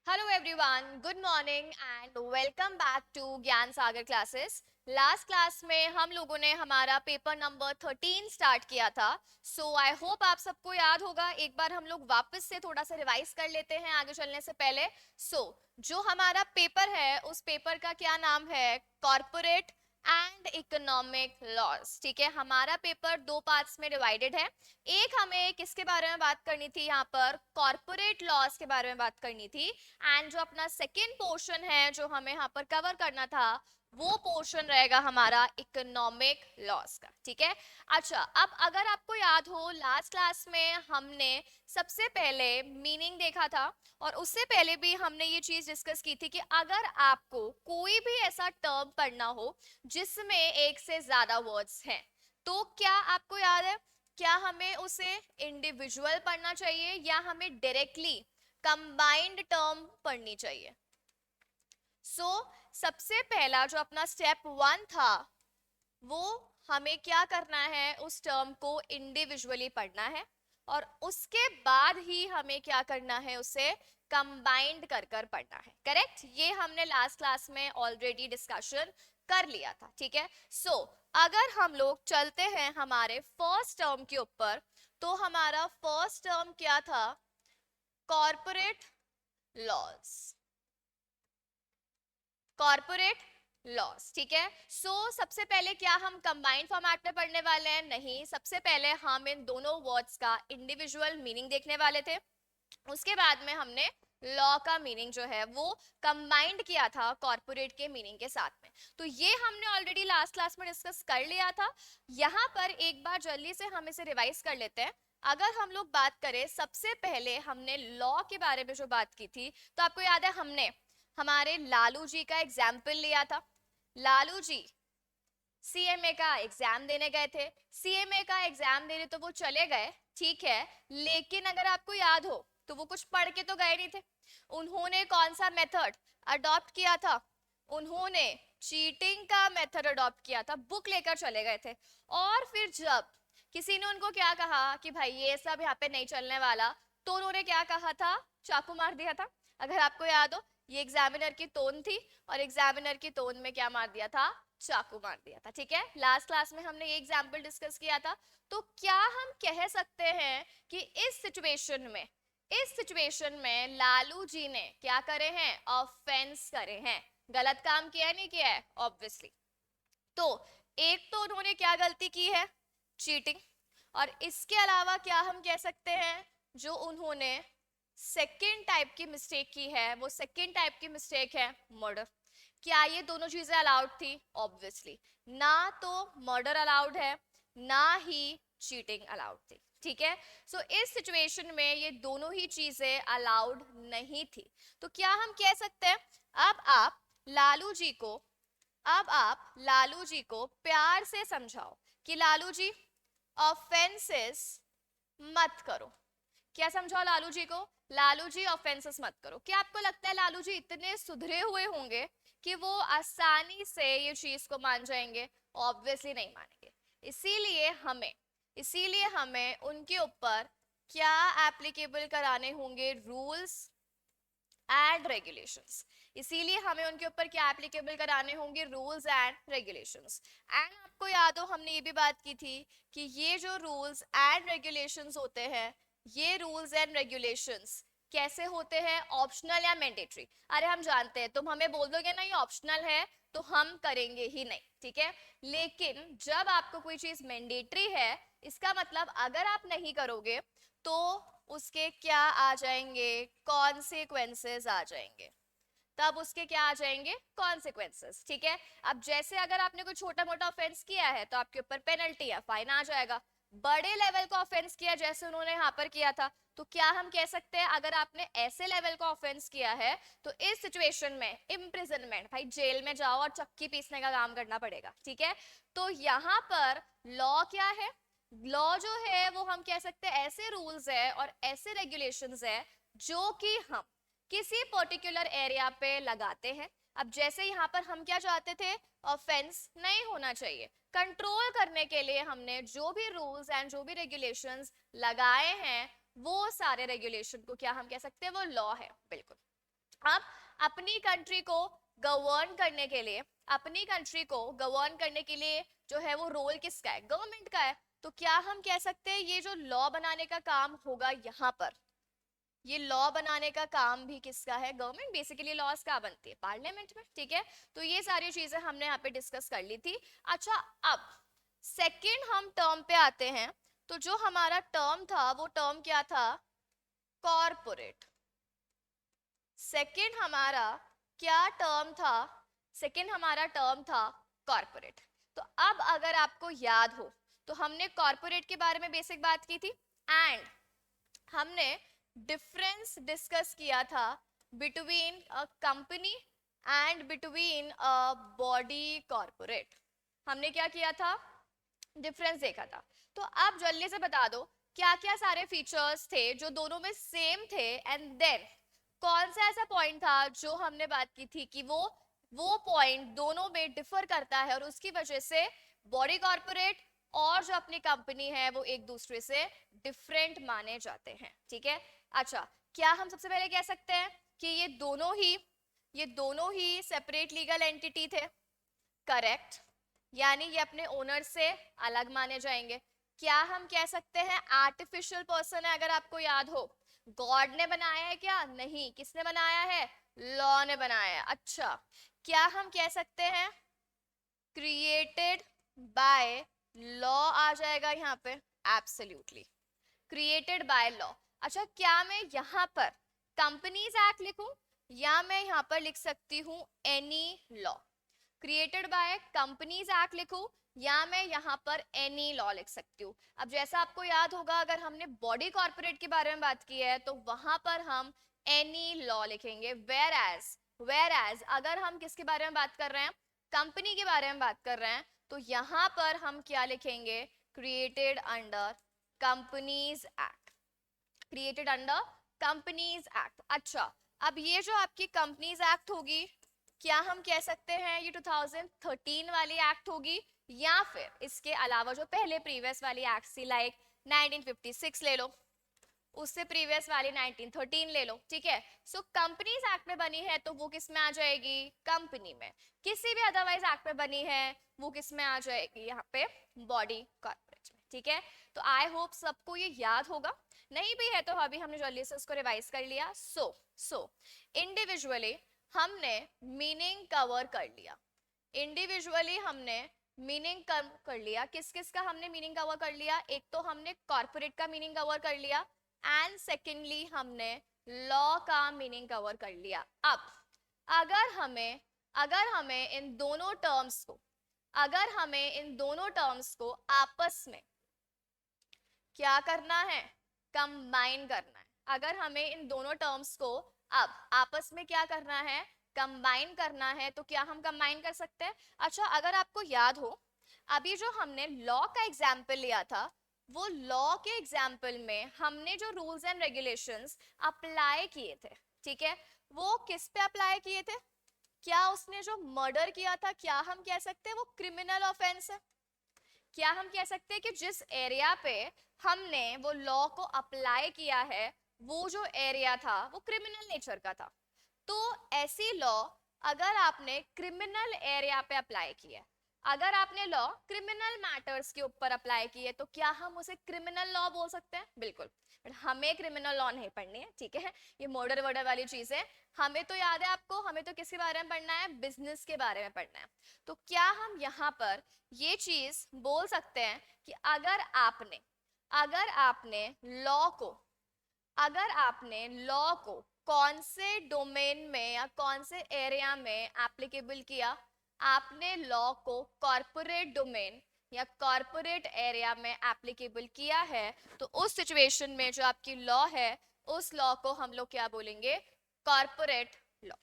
Hello everyone, good morning and welcome back to ज्ञान सागर classes. Last class में हम लोगों ने हमारा पेपर नंबर 13 स्टार्ट किया था। सो आई होप आप सबको याद होगा। एक बार हम लोग वापस से थोड़ा सा रिवाइज कर लेते हैं आगे चलने से पहले। जो हमारा पेपर है उस पेपर का क्या नाम है? Corporate and economic laws. ठीक है, हमारा पेपर दो पार्ट्स में डिवाइडेड है। एक हमें किसके बारे में बात करनी थी? यहाँ पर कॉर्पोरेट लॉज के बारे में बात करनी थी। एंड जो अपना सेकेंड पोर्शन है जो हमें यहाँ पर कवर करना था वो पोर्शन रहेगा हमारा इकोनॉमिक लॉस का। ठीक है, अच्छा, अब अगर आपको याद हो लास्ट क्लास में हमने सबसे पहले मीनिंग देखा था और उससे पहले भी हमने ये चीज डिस्कस की थी कि अगर आपको कोई भी ऐसा टर्म पढ़ना हो जिसमें एक से ज्यादा वर्ड्स हैं तो क्या आपको याद है, क्या हमें उसे इंडिविजुअल पढ़ना चाहिए या हमें डायरेक्टली कंबाइंड टर्म पढ़नी चाहिए? सबसे पहला जो अपना स्टेप वन था वो हमें क्या करना है, उस टर्म को इंडिविजुअली पढ़ना है और उसके बाद ही हमें क्या करना है, उसे कंबाइंड कर कर पढ़ना है। करेक्ट, ये हमने लास्ट क्लास में ऑलरेडी डिस्कशन कर लिया था। ठीक है, अगर हम लोग चलते हैं हमारे फर्स्ट टर्म के ऊपर तो हमारा फर्स्ट टर्म क्या था? Corporate laws. Corporate laws. ठीक है, सबसे पहले क्या हम कंबाइंड फॉर्मेट में पढ़ने वाले हैं? नहीं, सबसे पहले हम इन दोनों वर्ड्स का इंडिविजुअल मीनिंग देखने वाले थे। उसके बाद में हमने लॉ का मीनिंग जो है वो कंबाइंड किया था कॉर्पोरेट के मीनिंग के साथ में। तो ये हमने ऑलरेडी लास्ट क्लास में डिस्कस कर लिया था। यहाँ पर एक बार जल्दी से हम इसे रिवाइज कर लेते हैं। अगर हम लोग बात करें, सबसे पहले हमने लॉ के बारे में जो बात की थी, तो आपको याद है हमने हमारे लालू जी का एग्जाम्पल लिया था। लालू जी सीएमए का एग्जाम देने गए थे। सीएमए का एग्जाम देने तो वो चले गए, ठीक है, लेकिन अगर आपको याद हो तो वो कुछ पढ़ के तो गए नहीं थे। उन्होंने कौन सा मेथड अडॉप्ट किया था? उन्होंने चीटिंग का मेथड अडॉप्ट किया था, बुक लेकर चले गए थे। और फिर जब किसी ने उनको क्या कहा कि भाई ये सब यहाँ पे नहीं चलने वाला, तो उन्होंने क्या कहा था? चाकू मार दिया था। अगर आपको याद हो, ये एग्जामिनर की टोन थी और एग्जामिनर की टोन में क्या मार दिया था? चाकू मार दिया था। ठीक है, लास्ट क्लास में हमने ये एग्जाम्पल डिस्कस किया था। तो क्या हम कह सकते हैं कि इस सिचुएशन में लालू जी ने क्या करे हैं? ऑफेंस करे हैं, गलत काम किया है, नहीं किया है? ऑब्वियसली। तो एक तो उन्होंने क्या गलती की है? चीटिंग। और इसके अलावा क्या हम कह सकते हैं, जो उन्होंने सेकेंड टाइप की मिस्टेक की है, वो सेकेंड टाइप की मिस्टेक है मर्डर। क्या ये दोनों चीजें अलाउड थी? ऑब्वियसली ना, तो मर्डर अलाउड है ना ही चीटिंग अलाउड थी। ठीक है, इस सिचुएशन में ये दोनों ही चीजें अलाउड नहीं थी। तो क्या हम कह सकते हैं, अब आप लालू जी को अब आप लालू जी को प्यार से समझाओ कि लालू जी ऑफेंसेस मत करो। क्या समझाओ लालू जी को? लालू जी ऑफेंसेस मत करो। क्या आपको लगता है लालू जी इतने सुधरे हुए होंगे कि वो आसानी से ये चीज को मान जाएंगे? ऑब्वियसली नहीं मानेंगे। इसीलिए हमें उनके ऊपर क्या एप्लीकेबल कराने होंगे? Rules and regulations. इसीलिए हमें उनके ऊपर क्या एप्लीकेबल कराने होंगे? Rules and regulations. एंड आपको याद हो हमने ये भी बात की थी कि ये जो रूल्स एंड रेगुलेशंस होते हैं, ये रूल्स एंड रेगुलेशंस कैसे होते हैं? ऑप्शनल या मैंडेटरी? अरे हम जानते हैं, तुम हमें बोल दोगे ना ये ऑप्शनल है तो हम करेंगे ही नहीं। ठीक है, लेकिन जब आपको कोई चीज मैंडेटरी है, इसका मतलब अगर आप नहीं करोगे तो उसके क्या आ जाएंगे? कॉन्सिक्वेंसेस आ जाएंगे। तब उसके क्या आ जाएंगे? कॉन्सिक्वेंसेस। ठीक है, अब जैसे अगर आपने कोई छोटा मोटा ऑफेंस किया है तो आपके ऊपर पेनल्टी या फाइन आ जाएगा। बड़े लेवल का ऑफेंस किया जैसे उन्होंने यहाँ पर किया था, तो क्या हम कह सकते हैं अगर आपने ऐसे लेवल का ऑफेंस किया है तो इस सिचुएशन में इम्प्रिजनमेंट, भाई जेल में जाओ और चक्की पीसने का काम करना पड़ेगा। ठीक है, तो यहाँ पर लॉ क्या है? लॉ जो है वो हम कह सकते हैं ऐसे रूल्स है और ऐसे रेगुलेशंस है जो कि हम किसी पर्टिकुलर एरिया पे लगाते हैं। अब जैसे यहाँ पर हम क्या चाहते थे? ऑफेंस नहीं होना चाहिए। कंट्रोल करने के लिए हमने जो भी रूल्स एंड जो भी रेगुलेशंस लगाए हैं वो सारे रेगुलेशन को क्या हम कह सकते हैं? वो लॉ है। बिल्कुल। अब अपनी कंट्री को गवर्न करने के लिए, अपनी कंट्री को गवर्न करने के लिए जो है वो रोल किसका है? गवर्नमेंट का है। तो क्या हम कह सकते हैं ये जो लॉ बनाने का काम होगा यहाँ पर, ये लॉ बनाने का काम भी किसका है? गवर्नमेंट। बेसिकली लॉज कहाँ बनती है? पार्लियामेंट में, ठीक है। तो ये सारी चीजें हमने यहाँ पे डिस्कस कर ली थी। अच्छा, अब सेकंड हम टर्म पे आते हैं। तो जो हमारा टर्म था वो टर्म क्या था? कॉर्पोरेट। सेकंड हमारा क्या टर्म था? सेकंड हमारा टर्म था कॉर्पोरेट। तो अब अगर आपको याद हो तो हमने कॉर्पोरेट के बारे में बेसिक बात की थी एंड हमने डिफरेंस डिस्कस किया था between a company and between a body corporate. हमने क्या किया था? डिफरेंस देखा था। तो आप जल्दी से बता दो क्या क्या सारे फीचर्स थे जो दोनों में सेम थे एंड देन कौन सा ऐसा पॉइंट था जो हमने बात की थी कि वो पॉइंट दोनों में डिफर करता है और उसकी वजह से बॉडी कॉर्पोरेट और जो अपनी कंपनी है वो एक दूसरे से डिफरेंट माने जाते हैं, ठीक है। अच्छा, क्या हम सबसे पहले कह सकते हैं कि ये दोनों ही सेपरेट लीगल एंटिटी थे? करेक्ट, यानी ये अपने ओनर से अलग माने जाएंगे। क्या हम कह सकते हैं आर्टिफिशियल पर्सन है? अगर आपको याद हो, गॉड ने बनाया है क्या? नहीं, किसने बनाया है? लॉ ने बनाया है। अच्छा, क्या हम कह सकते हैं क्रिएटेड बाय लॉ आ जाएगा यहाँ पे? Absolutely, created by law. अच्छा, क्या मैं यहाँ पर कंपनीज एक्ट लिखूं या मैं यहाँ पर लिख सकती हूँ any law? Created by companies act लिखूं या मैं यहाँ पर एनी लॉ लिख सकती हूँ? अब जैसा आपको याद होगा, अगर हमने बॉडी कॉर्पोरेट के बारे में बात की है तो वहां पर हम एनी लॉ लिखेंगे। वेर एज अगर हम किसके बारे में बात कर रहे हैं? कंपनी के बारे में बात कर रहे हैं, तो यहाँ पर हम क्या लिखेंगे? Created under companies act, created under companies act. अच्छा, अब ये जो आपकी कंपनीज एक्ट होगी, क्या हम कह सकते हैं ये 2013 वाली एक्ट होगी या फिर इसके अलावा जो पहले प्रीवियस वाली एक्ट थी लाइक 1956 ले लो, उससे प्रीवियस वाली 1913 ले लो, ठीक है। सो कंपनीज एक्ट में बनी है तो वो किस में आ जाएगी? कंपनी में। किसी भी अदरवाइज एक्ट में बनी है वो किस में आ जाएगी? यहाँ पे बॉडी कॉर्पोरेट में, ठीक है। तो आई होप सबको ये याद होगा, नहीं भी है तो अभी हमने जल्दी से उसको रिवाइज कर लिया। सो इंडिविजुअली हमने मीनिंग कवर कर लिया, इंडिविजुअली हमने मीनिंग कर लिया। किस किस का हमने मीनिंग कवर कर लिया? एक तो हमने कॉर्पोरेट का मीनिंग कवर कर लिया एंड सेकेंडली हमने लॉ का मीनिंग कवर कर लिया। अब अगर हमें इन दोनों टर्म्स को आपस में क्या करना है? कंबाइन करना है। अगर हमें इन दोनों टर्म्स को अब आपस में क्या करना है? कंबाइन करना है। तो क्या हम कंबाइन कर सकते हैं? अच्छा, अगर आपको याद हो, अभी जो हमने लॉ का एग्जाम्पल लिया था, वो लॉ के एग्जाम्पल में हमने जो रूल्स एंड रेगुलेशंस अप्लाई किए थे, ठीक है, वो किस पे अप्लाई किए थे? क्या उसने जो मर्डर किया था, क्या हम कह सकते हैं वो क्रिमिनल ऑफेंस है? क्या हम कह सकते हैं कि जिस एरिया पे हमने वो लॉ को अप्लाई किया है वो जो एरिया था वो क्रिमिनल नेचर का था? तो ऐसी लॉ अगर आपने क्रिमिनल एरिया पे अप्लाई किया है, अगर आपने लॉ क्रिमिनल मैटर्स के ऊपर अप्लाई की है, तो क्या हम उसे क्रिमिनल लॉ बोल सकते हैं? बिल्कुल। बट हमें क्रिमिनल लॉ नहीं पढ़नी है, ठीक है। ये मर्डर वर्डर वाली चीज है। हमें तो याद है आपको, हमें तो किसके बारे में पढ़ना है? बिजनेस के बारे में पढ़ना है। तो क्या हम यहाँ पर ये चीज बोल सकते हैं कि अगर आपने लॉ को कौन से डोमेन में या कौन से एरिया में एप्लीकेबल किया? आपने लॉ को कॉर्पोरेट डोमेन या कॉर्पोरेट एरिया में एप्लीकेबल किया है, तो उस सिचुएशन में जो आपकी लॉ है उस लॉ को हम लोग क्या बोलेंगे? Corporate law.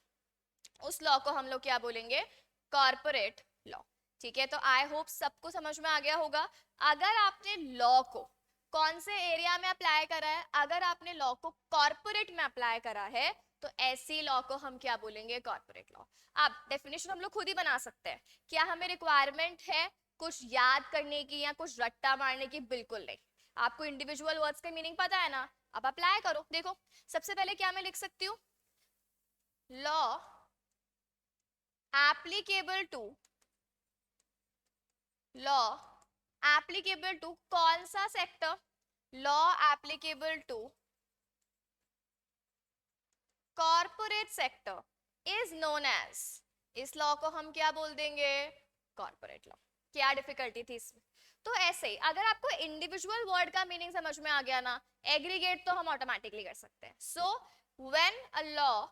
उस लॉ को हम लोग क्या बोलेंगे? कॉर्पोरेट लॉ, ठीक है। तो आई होप सबको समझ में आ गया होगा। अगर आपने लॉ को कौन से एरिया में अप्लाई करा है, अगर आपने लॉ को कॉर्पोरेट में अप्लाई करा है, तो ऐसी लॉ को हम क्या बोलेंगे? Corporate law. अब डेफिनेशन हम लोग खुद ही बना सकते हैं। क्या हमें रिक्वायरमेंट है कुछ याद करने की या कुछ रट्टा मारने की? बिल्कुल नहीं। आपको इंडिविजुअल वर्ड्स का मीनिंग पता है ना, अब अप्लाई करो। देखो, सबसे पहले क्या मैं लिख सकती हूँ? Law applicable to, law applicable to कौन सा sector, law applicable to corporate sector is known as, इस लॉ को हम क्या बोल देंगे, कॉर्पोरेट लॉ। क्या डिफिकल्टी थी इसमें? तो ऐसे ही अगर आपको इंडिविजुअल वर्ड का मीनिंग समझ में आ गया ना, एग्रीगेट तो हम ऑटोमेटिकली कर सकते हैं। So when a law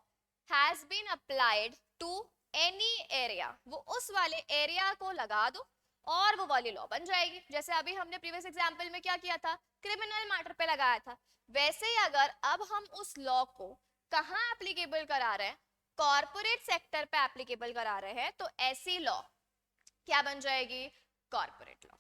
has been applied to any area, वो उस वाले एरिया को लगा दो और वो वाली लॉ बन जाएगी। जैसे अभी हमने प्रीवियस एग्जांपल में क्या किया था, क्रिमिनल मैटर पे लगाया था। वैसे ही अगर अब हम उस लॉ को कहाँ एप्लीकेबल करा रहे हैं, कॉर्पोरेट सेक्टर पे एप्लीकेबल करा रहे हैं, तो ऐसी लॉ क्या बन जाएगी, कॉर्पोरेट लॉ।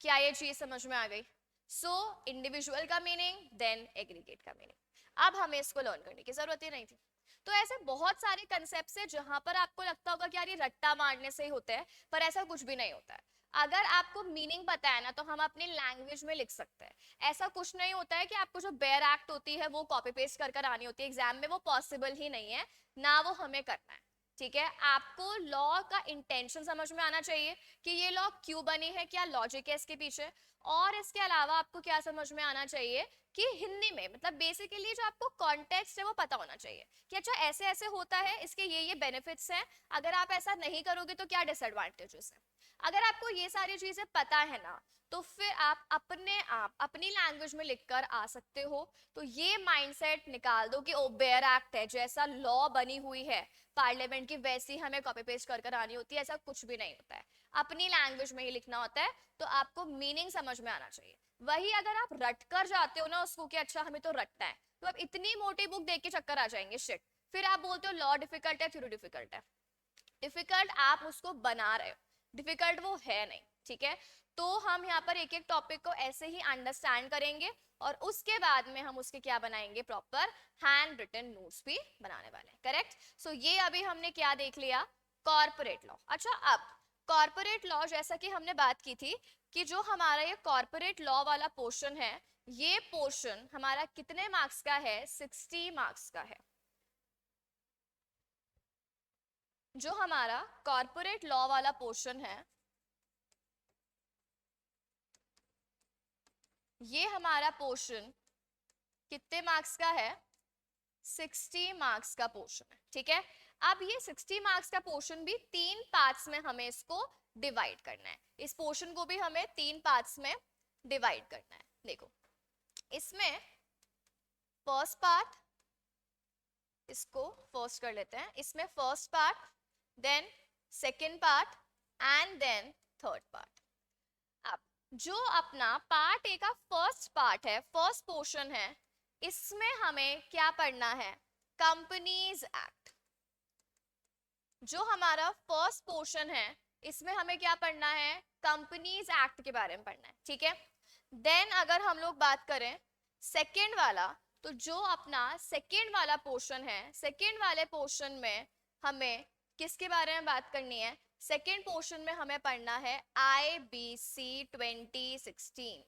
क्या ये चीज समझ में आ गई? सो इंडिविजुअल का मीनिंग देन एग्रीगेट का मीनिंग। अब हमें इसको लर्न करने की जरूरत ही नहीं थी। तो ऐसे बहुत सारे कंसेप्ट है जहां पर आपको लगता होगा कि यार ये रट्टा मारने से ही होता है, पर ऐसा कुछ भी नहीं होता है। अगर आपको मीनिंग पता है ना, तो हम अपनी लैंग्वेज में लिख सकते हैं। ऐसा कुछ नहीं होता है कि आपको जो बेयर एक्ट होती है वो कॉपी पेस्ट कर आनी होती है एग्जाम में, वो पॉसिबल ही नहीं है, ना वो हमें करना है। ठीक है, आपको लॉ का इंटेंशन समझ में आना चाहिए कि ये लॉ क्यों बनी है, क्या लॉजिक है इसके पीछे, और इसके अलावा आपको क्या समझ में आना चाहिए कि हिंदी में मतलब बेसिकली जो आपको कॉन्टेक्स्ट है वो पता होना चाहिए कि अच्छा ऐसे ऐसे होता है, इसके ये बेनिफिट्स हैं, अगर आप ऐसा नहीं करोगे तो क्या डिसएडवांटेजेस है। अगर आपको ये सारी चीजें पता है ना, तो फिर आप अपनी लैंग्वेज में लिखकर आ सकते हो। तो ये माइंडसेट निकाल दो कि ओ बेयर एक्ट है, जैसा लॉ बनी हुई है पार्लियामेंट की वैसी हमें कॉपी पेस्ट कर आनी होती है, ऐसा कुछ भी नहीं होता है। अपनी लैंग्वेज में ही लिखना होता है, तो आपको मीनिंग समझ में आना चाहिए। वही अगर आप रट कर जाते हो ना उसको कि अच्छा हमें तो रटना है, तो आप इतनी मोटी बुक देख के चक्कर आ जाएंगे, शिट। फिर आप बोलते हो लॉ डिफिकल्ट है, थ्योरी डिफिकल्ट है। डिफिकल्ट आप उसको बना रहे हो, डिफिकल्ट वो है नहीं। ठीक है, तो हम यहाँ पर एक एक टॉपिक को ऐसे ही अंडरस्टैंड करेंगे और उसके बाद में हम उसके क्या बनाएंगे, प्रॉपर हैंड रिटन नोट्स भी बनाने वाले हैं। करेक्ट। सो ये अभी हमने क्या देख लिया, कॉर्पोरेट लॉ। अच्छा, अब कॉर्पोरेट लॉ जैसा कि हमने बात की थी कि जो हमारा ये कॉर्पोरेट लॉ वाला पोर्शन है, ये पोर्शन हमारा कितने मार्क्स का है, 60 मार्क्स का है। जो हमारा कॉर्पोरेट लॉ वाला पोर्शन है, ये हमारा पोर्शन कितने मार्क्स का है, 60 मार्क्स का पोर्शन है। ठीक है, अब ये 60 मार्क्स का पोर्शन भी 3 पार्ट्स में हमें इसको डिवाइड करना है। इस पोर्शन को भी हमें 3 पार्ट्स में डिवाइड करना है। देखो, इसमें फर्स्ट पार्ट, इसको फर्स्ट कर लेते हैं, इसमें first part, then second part and then third part. अब जो अपना पार्ट ए का फर्स्ट पार्ट है, फर्स्ट पोर्शन है, इसमें हमें क्या पढ़ना है, कंपनीज एक्ट। जो हमारा फर्स्ट पोर्शन है, इसमें हमें क्या पढ़ना है, कंपनीज एक्ट के बारे में पढ़ना है। ठीक है, देन अगर हम लोग बात करें सेकेंड वाला, तो जो अपना सेकेंड वाला पोर्शन है, सेकेंड वाले पोर्शन में हमें किसके बारे में बात करनी है, सेकेंड पोर्शन में हमें पढ़ना है IBC 2016।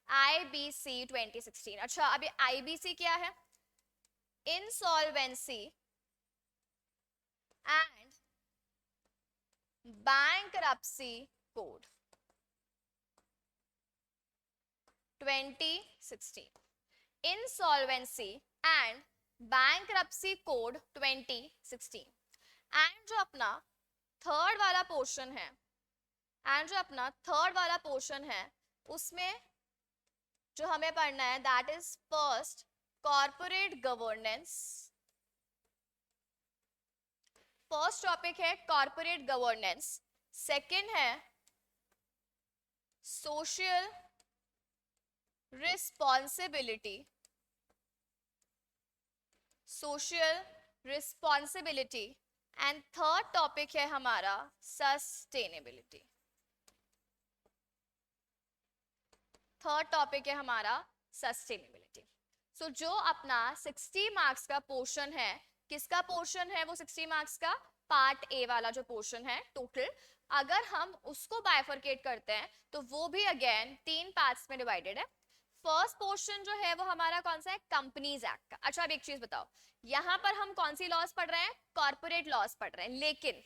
IBC 2016। अच्छा, अभी IBC क्या है, insolvency and bankruptcy code 2016, insolvency and bankruptcy code 2016। And जो अपना थर्ड वाला पोर्शन है, उसमें जो हमें पढ़ना है, that is first corporate governance. First topic है कॉर्पोरेट गवर्नेंस, सेकंड है social responsibility, and third topic है हमारा सस्टेनेबिलिटी। थर्ड टॉपिक है हमारा सस्टेनेबिलिटी। सो जो अपना 60 मार्क्स का पोर्शन है, किसका पोर्शन है वो 60 मार्क्स का, पार्ट ए वाला जो पोर्शन है टोटल, अगर हम उसको बाइफरकेट करते हैं तो वो भी अगेन 3 पार्ट्स में डिवाइडेड है। फर्स्ट पोर्शन जो है वो हमारा कौन सा है, कंपनीज एक्ट का। अच्छा अब एक चीज बताओ, यहाँ पर हम कौन सी लॉज पढ़ रहे हैं, कॉर्पोरेट लॉज पढ़ रहे हैं, लेकिन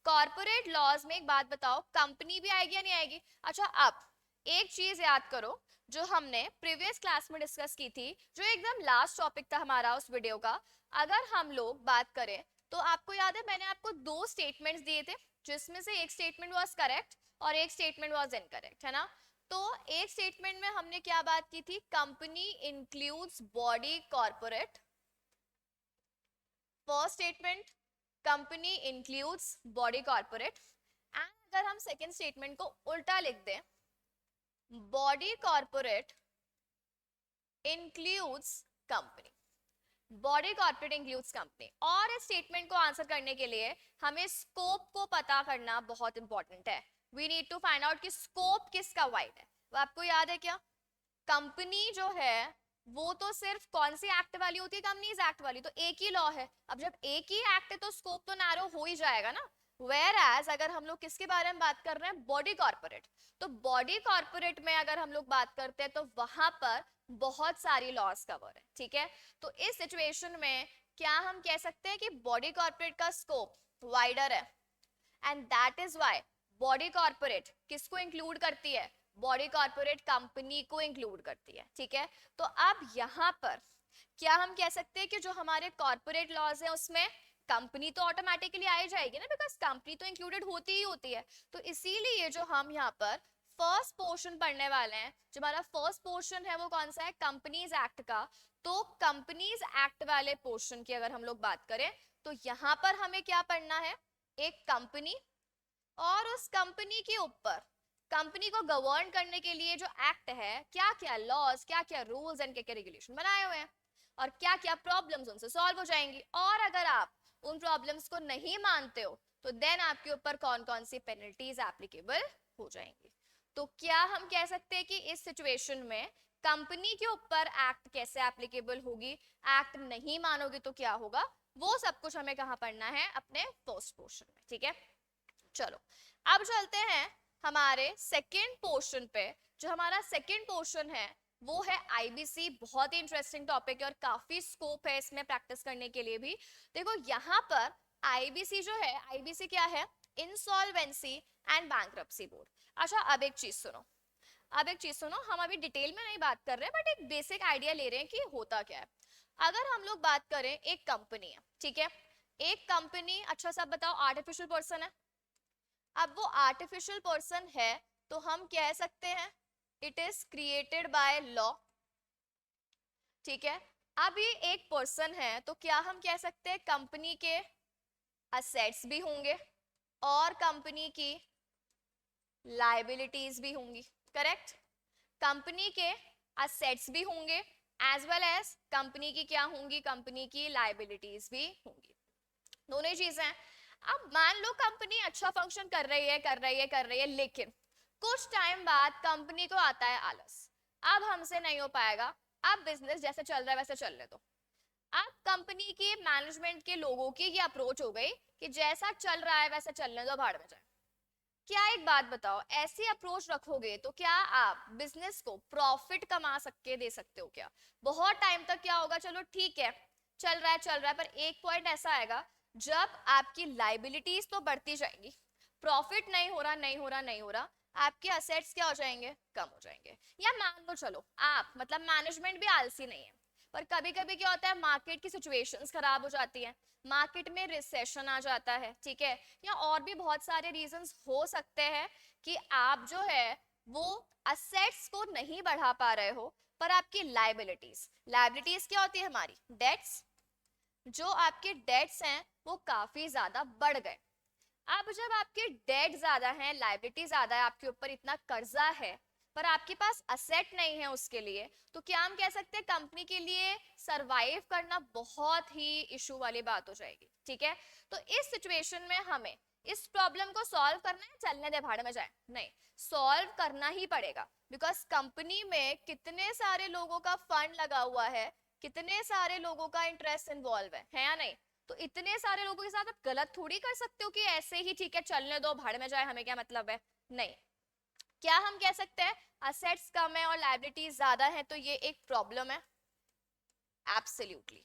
कॉर्पोरेट लॉज में एक बात बताओ, कंपनी भी आएगी या नहीं आएगी। अच्छा अब एक चीज याद करो जो हमने प्रीवियस क्लास में डिस्कस की थी, जो एकदम लास्ट टॉपिक था हमारा उस वीडियो का। अगर हम लोग बात करें तो आपको याद है मैंने आपको दो स्टेटमेंट्स दिए थे, जिसमें से एक स्टेटमेंट वाज करेक्ट और एक स्टेटमेंट वाज इनकरेक्ट, है ना। तो एक स्टेटमेंट में हमने क्या बात की थी, company includes body corporate. First statement, company includes body corporate. And अगर हम सेकेंड स्टेटमेंट को उल्टा लिख दें, body corporate includes company, body corporate includes company. और इस स्टेटमेंट को आंसर करने के लिए हमें स्कोप को पता करना बहुत इंपॉर्टेंट है। We need to find out कि स्कोप किसका वाइड है। वो आपको याद है क्या, कंपनी जो है वो तो सिर्फ कौन सी एक्ट वाली होती है, कंपनीज एक्ट वाली, तो एक ही लॉ है। अब जब एक ही एक्ट है तो स्कोप तो नैरो हो ही जाएगा ना। वेयर एज अगर हम लोग किसके बारे में बात कर रहे हैं, बॉडी कॉर्पोरेट, तो बॉडी कॉर्पोरेट में अगर हम लोग बात करते हैं तो वहां पर बहुत सारी लॉज कवर है, ठीक है। तो इस सिचुएशन में क्या हम कह सकते हैं कि बॉडी कॉर्पोरेट का स्कोप वाइडर है, and that is why body corporate किसको इंक्लूड करती है, बॉडी कॉर्पोरेट कंपनी को इंक्लूड करती है, ठीक है। तो अब यहाँ पर क्या हम कह सकते हैं कि जो हमारे कॉर्पोरेट लॉज है उसमें कंपनी तो ऑटोमेटिकली आ जाएगी ना, बिकॉज कंपनी तो इंक्लूडेड होती ही होती है। तो इसीलिए जो हम यहाँ पर फर्स्ट पोर्शन पढ़ने वाले हैं, जो हमारा फर्स्ट पोर्शन है वो कौन सा है, कंपनीज एक्ट का। तो कंपनीज एक्ट वाले पोर्शन की अगर हम लोग बात करें तो यहाँ पर हमें क्या पढ़ना है, एक कंपनी और उस कंपनी के ऊपर कंपनी को गवर्न करने के लिए जो एक्ट है, क्या क्या लॉज, क्या क्या रूल्स एंड क्या क्या रेगुलेशन बनाए हुए हैं, और क्या क्या प्रॉब्लम्स उनसे सॉल्व हो जाएंगी। और अगर आप उन प्रॉब्लम्स को नहीं मानते हो तो देन आपके ऊपर कौन कौन सी पेनल्टीज एप्लीकेबल हो जाएंगी। तो क्या हम कह सकते हैं कि इस सिचुएशन में कंपनी के ऊपर एक्ट कैसे एप्लीकेबल होगी, एक्ट नहीं मानोगे तो क्या होगा, वो सब कुछ हमें कहाँ पढ़ना है, अपने फर्स्ट पोर्शन में, ठीक है। चलो अब चलते हैं हमारे सेकेंड पोर्शन पे। जो हमारा सेकेंड पोर्शन है वो है आईबीसी। बहुत ही इंटरेस्टिंग टॉपिक है और काफी स्कोप है इसमें प्रैक्टिस करने के लिए भी। देखो यहाँ पर आईबीसी जो है, आईबीसी क्या है, इंसॉल्वेंसी एंड बैंक्रप्सी बोर्ड। अच्छा अब एक चीज सुनो, अब एक चीज सुनो, हम अभी डिटेल में नहीं बात कर रहे हैं बट एक बेसिक आइडिया ले रहे हैं कि होता क्या है। अगर हम लोग बात करें, एक कंपनी है, ठीक है, एक कंपनी, अच्छा सब बताओ, आर्टिफिशियल पर्सन है। अब वो आर्टिफिशियल पर्सन है तो हम कह सकते हैं it is created by law, ठीक है। अब ये एक पर्सन है तो क्या हम कह सकते हैं कंपनी के असेट्स भी होंगे और कंपनी की लायबिलिटीज भी होंगी, करेक्ट। कंपनी के असेट्स भी होंगे एज वेल एज कंपनी की क्या होंगी, कंपनी की लायबिलिटीज भी होंगी, दोनों ही चीजें हैं। अब मान लो कंपनी अच्छा फंक्शन कर रही है, कर रही है, कर रही है, लेकिन कुछ टाइम बाद कंपनी को आता है आलस, अब हमसे नहीं हो पाएगा, अब बिजनेस जैसे चल रहा है वैसे चलने दो। अब कंपनी के मैनेजमेंट के लोगों की ये अप्रोच हो गई कि जैसा चल रहा है वैसे चलने दो, भाड़ में जाए। क्या एक बात बताओ, ऐसी अप्रोच रखोगे तो क्या आप बिजनेस को प्रॉफिट कमा सकते दे सकते हो क्या? बहुत टाइम तक क्या होगा, चलो ठीक है चल रहा है, पर एक पॉइंट ऐसा आएगा जब आपकी लाइबिलिटीज तो बढ़ती जाएंगी, प्रॉफिट नहीं हो रहा, नहीं हो रहा, नहीं हो रहा, आपके असेट्स क्या हो जाएंगे, कम हो जाएंगे। या मान लो चलो आप, मतलब मैनेजमेंट भी आलसी नहीं है, पर कभी कभी क्या होता है, मार्केट की सिचुएशंस खराब हो जाती है, मार्केट में रिसेशन आ जाता है, ठीक है, या और भी बहुत सारे रीजंस हो सकते हैं कि आप जो है वो असेट्स को नहीं बढ़ा पा रहे हो, पर आपकी लायबिलिटीज, लायबिलिटीज क्या होती है, हमारी डेट्स, जो आपके डेट्स हैं वो काफी ज्यादा बढ़ गए। अब जब आपके डेट ज्यादा हैं, लायबिलिटी ज्यादा है, आपके ऊपर इतना कर्जा है पर आपके पास असेट नहीं है उसके लिए, तो क्या हम कह सकते हैं कंपनी के लिए सरवाइव करना बहुत ही इशू वाली बात हो जाएगी, ठीक है। तो इस सिचुएशन में हमें इस प्रॉब्लम को सॉल्व करना है, चलने दे भाड़ में जाए, नहीं, सॉल्व करना ही पड़ेगा, बिकॉज कंपनी में कितने सारे लोगों का फंड लगा हुआ है, कितने सारे लोगों का इंटरेस्ट इन्वॉल्व है या नहीं। तो इतने सारे लोगों के साथ आप गलत थोड़ी कर सकते हो कि ऐसे ही ठीक है चलने दो भाड़ में जाए, हमें क्या मतलब है, नहीं। क्या हम कह सकते हैं असेट्स कम है और लायबिलिटीज ज्यादा है तो ये एक प्रॉब्लम है? एब्सोल्युटली,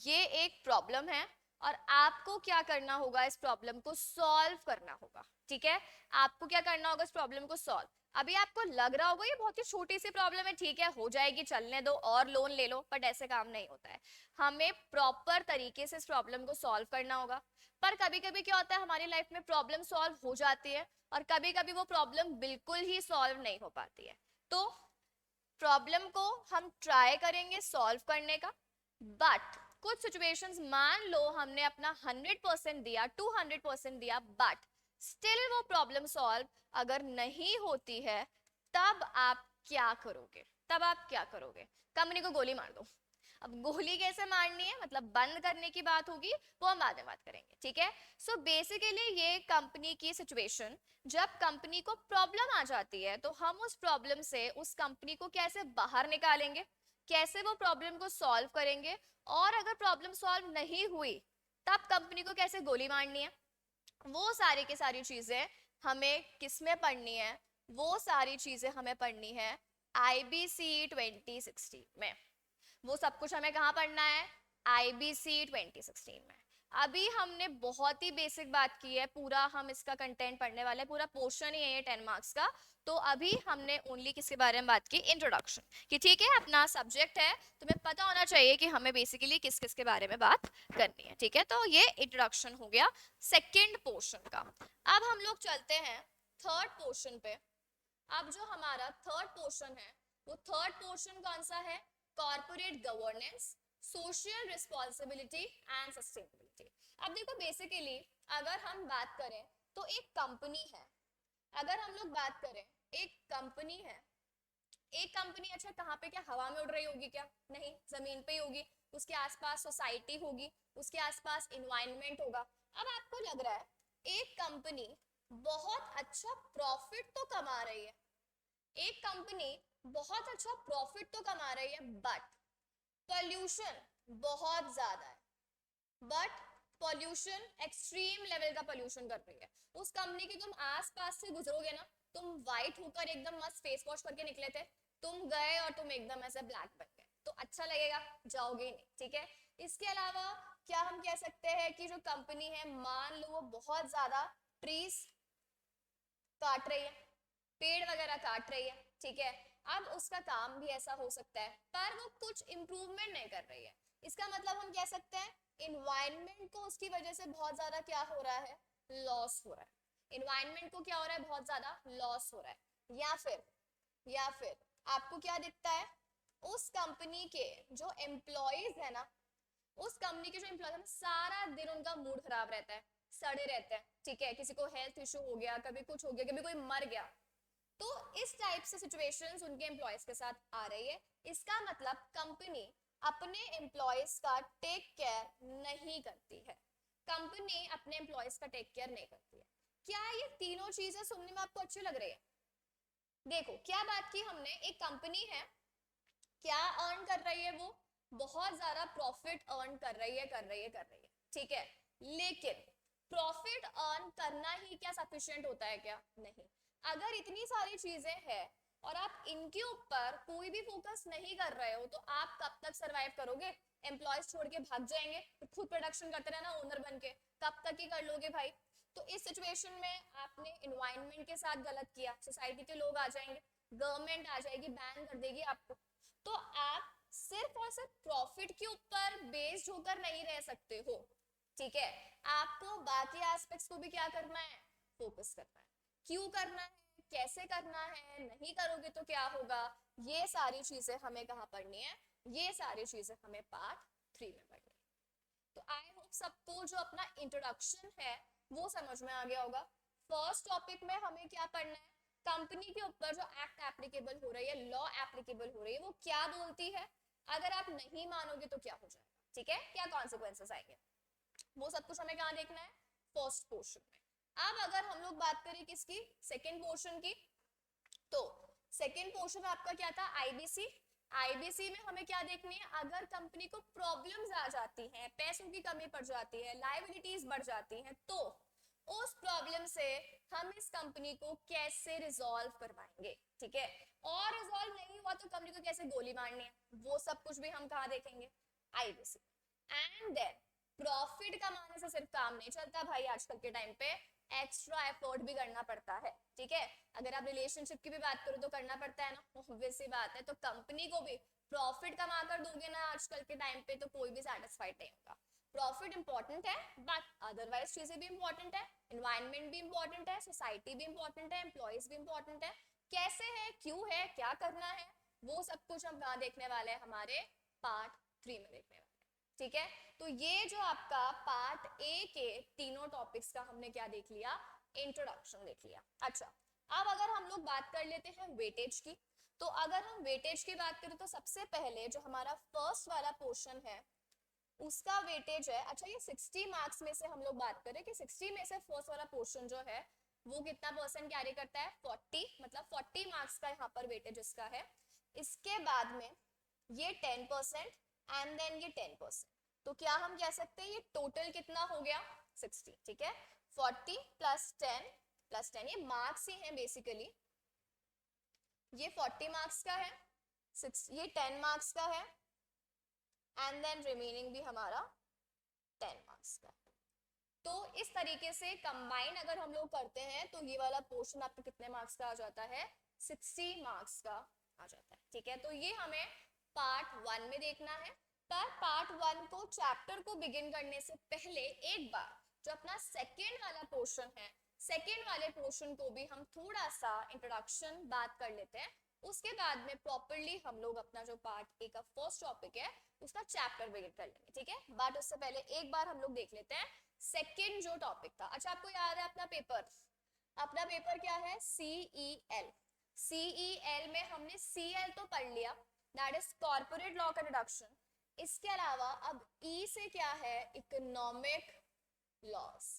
ये एक प्रॉब्लम है और आपको क्या करना होगा, इस प्रॉब्लम को सॉल्व करना होगा। ठीक है, आपको क्या करना होगा, इस प्रॉब्लम को सॉल्व। अभी आपको लग रहा होगा ये बहुत ही छोटी सी प्रॉब्लम है, ठीक है हो जाएगी, चलने दो और लोन ले लो, बट ऐसे काम नहीं होता है। हमें प्रॉपर तरीके से इस प्रॉब्लम को सॉल्व करना होगा। पर कभी कभी क्या होता है, हमारी लाइफ में प्रॉब्लम सॉल्व हो जाती है और कभी कभी वो प्रॉब्लम बिल्कुल ही सॉल्व नहीं हो पाती है। तो प्रॉब्लम को हम ट्राई करेंगे सॉल्व करने का, बट कुछ सिचुएशंस मान लो हमने अपना 100% दिया, 200% दिया, बट स्टिल वो प्रॉब्लम सॉल्व अगर नहीं होती है, तब आप क्या करोगे? तब आप क्या करोगे? कंपनी को गोली मार दो। अब गोली कैसे मारनी है, मतलब बंद करने की बात होगी, वो हम बाद में बात करेंगे। ठीक है, सो बेसिकली ये कंपनी की सिचुएशन, जब कंपनी को प्रॉब्लम आ जाती है तो हम उस प्रॉब्लम से उस कंपनी को कैसे बाहर निकालेंगे, कैसे वो प्रॉब्लम को सॉल्व करेंगे, और अगर प्रॉब्लम सॉल्व नहीं हुई तब कंपनी को कैसे गोली मारनी है, वो सारी की सारी चीजें हमें किसमें पढ़नी है? वो सारी चीजें हमें पढ़नी है IBC 2016 में। वो सब कुछ हमें कहाँ पढ़ना है? IBC 2016 में। अभी हमने बहुत ही बेसिक बात की है, पूरा हम इसका कंटेंट पढ़ने वाले हैं, पूरा पोर्शन ही है ये 10 मार्क्स का। तो अभी हमने ओनली किसके बारे में बात की? इंट्रोडक्शन, कि ठीक है अपना सब्जेक्ट है, तुम्हें पता होना चाहिए कि हमें बेसिकली किस किस के बारे में बात करनी है। ठीक है, तो ये इंट्रोडक्शन हो गया सेकेंड पोर्शन का। अब हम लोग चलते हैं थर्ड पोर्शन पे। अब जो हमारा थर्ड पोर्शन है, वो थर्ड पोर्शन कौन सा है? Corporate governance, social responsibility and sustainability. अब देखो बेसिकली अगर हम बात करें तो एक कंपनी है, अगर हम लोग बात करें एक कंपनी है, एक कंपनी अच्छा कहाँ पे, क्या हवा में उड़ रही होगी? क्या नहीं, जमीन पे ही होगी। उसके आसपास सोसाइटी होगी, उसके आसपास इन्वायरमेंट होगा। अब आपको लग रहा है एक कंपनी बहुत अच्छा प्रॉफिट तो कमा रही है, एक कंपनी बहुत अच्छा प्रॉफिट तो कमा रही है, बट पोल्यूशन बहुत ज्यादा है। बट पोल्यूशन एक्सट्रीम लेवल का पोल्यूशन कर रही है। उस कंपनी के तुम आसपास से गुजरोगे ना, तुम व्हाइट होकर एकदम मस्त फेस वॉश करके निकले थे, तुम गए और तुम एकदम ऐसे ब्लैक बन गए, तो अच्छा लगेगा? जाओगे ही नहीं। ठीक है, इसके अलावा क्या हम कह सकते हैं कि जो कंपनी है, मान लो वो बहुत ज्यादा ट्रीज काट रही है, पेड़ वगैरह काट रही है। ठीक है, अब उसका काम भी ऐसा हो सकता है, पर वो कुछ इंप्रूवमेंट नहीं कर रही है। इसका मतलब हम कह सकते हैं इन्वायरमेंट को उसकी वजह से बहुत ज्यादा क्या हो रहा है? लॉस हो रहा है। इन्वायरमेंट को क्या हो रहा है? बहुत ज्यादा लॉस हो रहा है। या फिर आपको क्या दिखता है? उस कंपनी के जो एम्प्लॉयज है ना, उस कंपनी के जो एम्प्लॉयज है, सारा दिन उनका मूड खराब रहता है, सड़े रहते हैं। ठीक है, किसी को हेल्थ इशू हो गया, कभी कुछ हो गया, कभी कोई मर गया। तो इस टाइप से सिचुएशंस उनके एम्प्लॉयज के साथ आ रही है। इसका मतलब कंपनी अपने एम्प्लॉयज का टेक केयर नहीं करती है, कंपनी अपने एम्प्लॉयज का टेक केयर नहीं करती है। क्या ये तीनों चीजें सुनने में आपको अच्छी लग रही है? देखो क्या बात की हमने, एक कंपनी है, क्या अर्न कर रही है वो? बहुत ज्यादा प्रॉफिट अर्न कर रही है, कर रही है, कर रही है। ठीक है, लेकिन प्रॉफिट अर्न करना ही क्या सफिशिएंट होता है? क्या नहीं। अगर इतनी सारी चीजें हैं और आप इनके ऊपर कोई भी फोकस नहीं कर रहे हो, तो आप कब तक सरवाइव करोगे? एम्प्लॉयज छोड़ के भाग जाएंगे, तो खुद प्रोडक्शन करते रहना ओनर बन के, कब तक ही कर लोगे भाई? तो इस सिचुएशन में आपने इन्वायरमेंट के साथ गलत किया, सोसाइटी के लोग आ जाएंगे, गवर्नमेंट आ जाएगी, बैन कर देगी आपको। तो आप सिर्फ और सिर्फ प्रॉफिट के ऊपर बेस्ड होकर नहीं रह सकते हो। ठीक है, आपको बाकी एस्पेक्ट्स को भी क्या करना है? फोकस करना है। क्यों करना है, कैसे करना है, नहीं करोगे तो क्या होगा, ये सारी चीजें हमें कहाँ पढ़नी है? ये सारी चीजें हमें पार्ट 3 में पढ़नी है। तो आई होप सबको जो अपना इंट्रोडक्शन है वो समझ में आ गया होगा। फर्स्ट टॉपिक में हमें क्या पढ़ना है? कंपनी के ऊपर जो एक्ट एप्लीकेबल हो रही है, लॉ एप्लीकेबल हो रही है, वो क्या बोलती है, अगर आप नहीं मानोगे तो क्या हो जाएगा? ठीक है, क्या कॉन्सिक्वेंसेस आएंगे, वो सब कुछ हमें कहाँ देखना है? फर्स्ट पोर्शन में। अब अगर हम लोग बात करें किसकी? सेकेंड पोर्शन की। तो सेकेंड पोर्शन में आपका क्या था? आईबीसी। आईबीसी में हमें क्या देखनी है? अगर कंपनी को प्रॉब्लम्स आ जाती हैं, पैसों की कमी पड़ जाती है, लायबिलिटीज बढ़ जाती हैं, तो उस प्रॉब्लम से हम इस कंपनी को कैसे रिजॉल्व करवाएंगे, ठीक है। और रिजॉल्व नहीं हुआ तो कंपनी को कैसे गोली मारनी है, वो सब कुछ भी हम कहाँ देखेंगे, आईबीसी। एंड देन प्रॉफिट कमाने से सिर्फ काम नहीं चलता भाई, आजकल के टाइम पे एक्स्ट्रा एफर्ट भी करना पड़ता है, ठीक है। अगर आप रिलेशनशिप की भी बात करो तो करना पड़ता है ना, ऑब्वियस सी बात है। तो कंपनी को भी प्रॉफिट कमा कर दोगे ना आजकल के टाइम पे तो कोई भी सेटिस्फाइड नहीं होगा। प्रॉफिट इंपॉर्टेंट है बट अदरवाइज चीजें भी इंपॉर्टेंट है, एनवायरनमेंट भी इंपॉर्टेंट है, सोसाइटी भी इंपॉर्टेंट है, एम्प्लॉयज भी इंपॉर्टेंट है। कैसे है, क्यों है, क्या करना है, वो सब कुछ हम कहाँ देखने वाले हैं, हमारे पार्ट 3 में देखने वाले हैं, ठीक है। तो ये जो आपका पार्ट ए के तीनों टॉपिक्स का हमने क्या देख लिया, इंट्रोडक्शन देख लिया। अच्छा, अब अगर हम लोग बात कर लेते हैं वेटेज की, तो अगर हम वेटेज की बात करें तो सबसे पहले जो हमारा फर्स्ट वाला पोर्शन है उसका वेटेज है, अच्छा ये 60 मार्क्स में से हम लोग बात करें कि 60 में से फर्स्ट वाला पोर्शन जो है वो कितना परसेंट कैरी करता है, 40, मतलब 40 मार्क्स का यहाँ पर वेटेज इसका है। इसके बाद में ये 10% एंड देन ये 10%, तो क्या हम कह सकते हैं ये टोटल कितना हो गया 60, ठीक है। 40 प्लस 10 ये मार्क्स ही हैं बेसिकली, ये 40 मार्क्स का है, ये 10 मार्क्स का है एंड देन रिमेनिंग भी हमारा 10 मार्क्स का। तो इस तरीके से कंबाइन अगर हम लोग करते हैं तो ये वाला पोर्शन आपका कितने मार्क्स का आ जाता है, 60 मार्क्स का आ जाता है, ठीक है। तो ये हमें पार्ट 1 में देखना है। पर पार्ट 1 को चैप्टर को बिगिन करने से पहले एक बार जो अपना सेकेंड वाला पोर्शन है, सेकेंड वाले पोर्शन को भी हम थोड़ा सा इंट्रोडक्शन बात कर लेते हैं। उसके बाद में प्रॉपरली हम लोग अपना जो पार्ट ए का फर्स्ट टॉपिक है उसका चैप्टर बिगिन कर लेंगे, ठीक है। बट उससे पहले एक बार हम लोग देख लेते हैं सेकेंड जो टॉपिक था। अच्छा, आपको याद है अपना पेपर क्या है, CEL। CEL में हमने CL तो पढ़ लिया, दैट इज कॉर्पोरेट लॉ का इंट्रोडक्शन। इसके अलावा अब E से क्या है, इकोनॉमिक लॉस।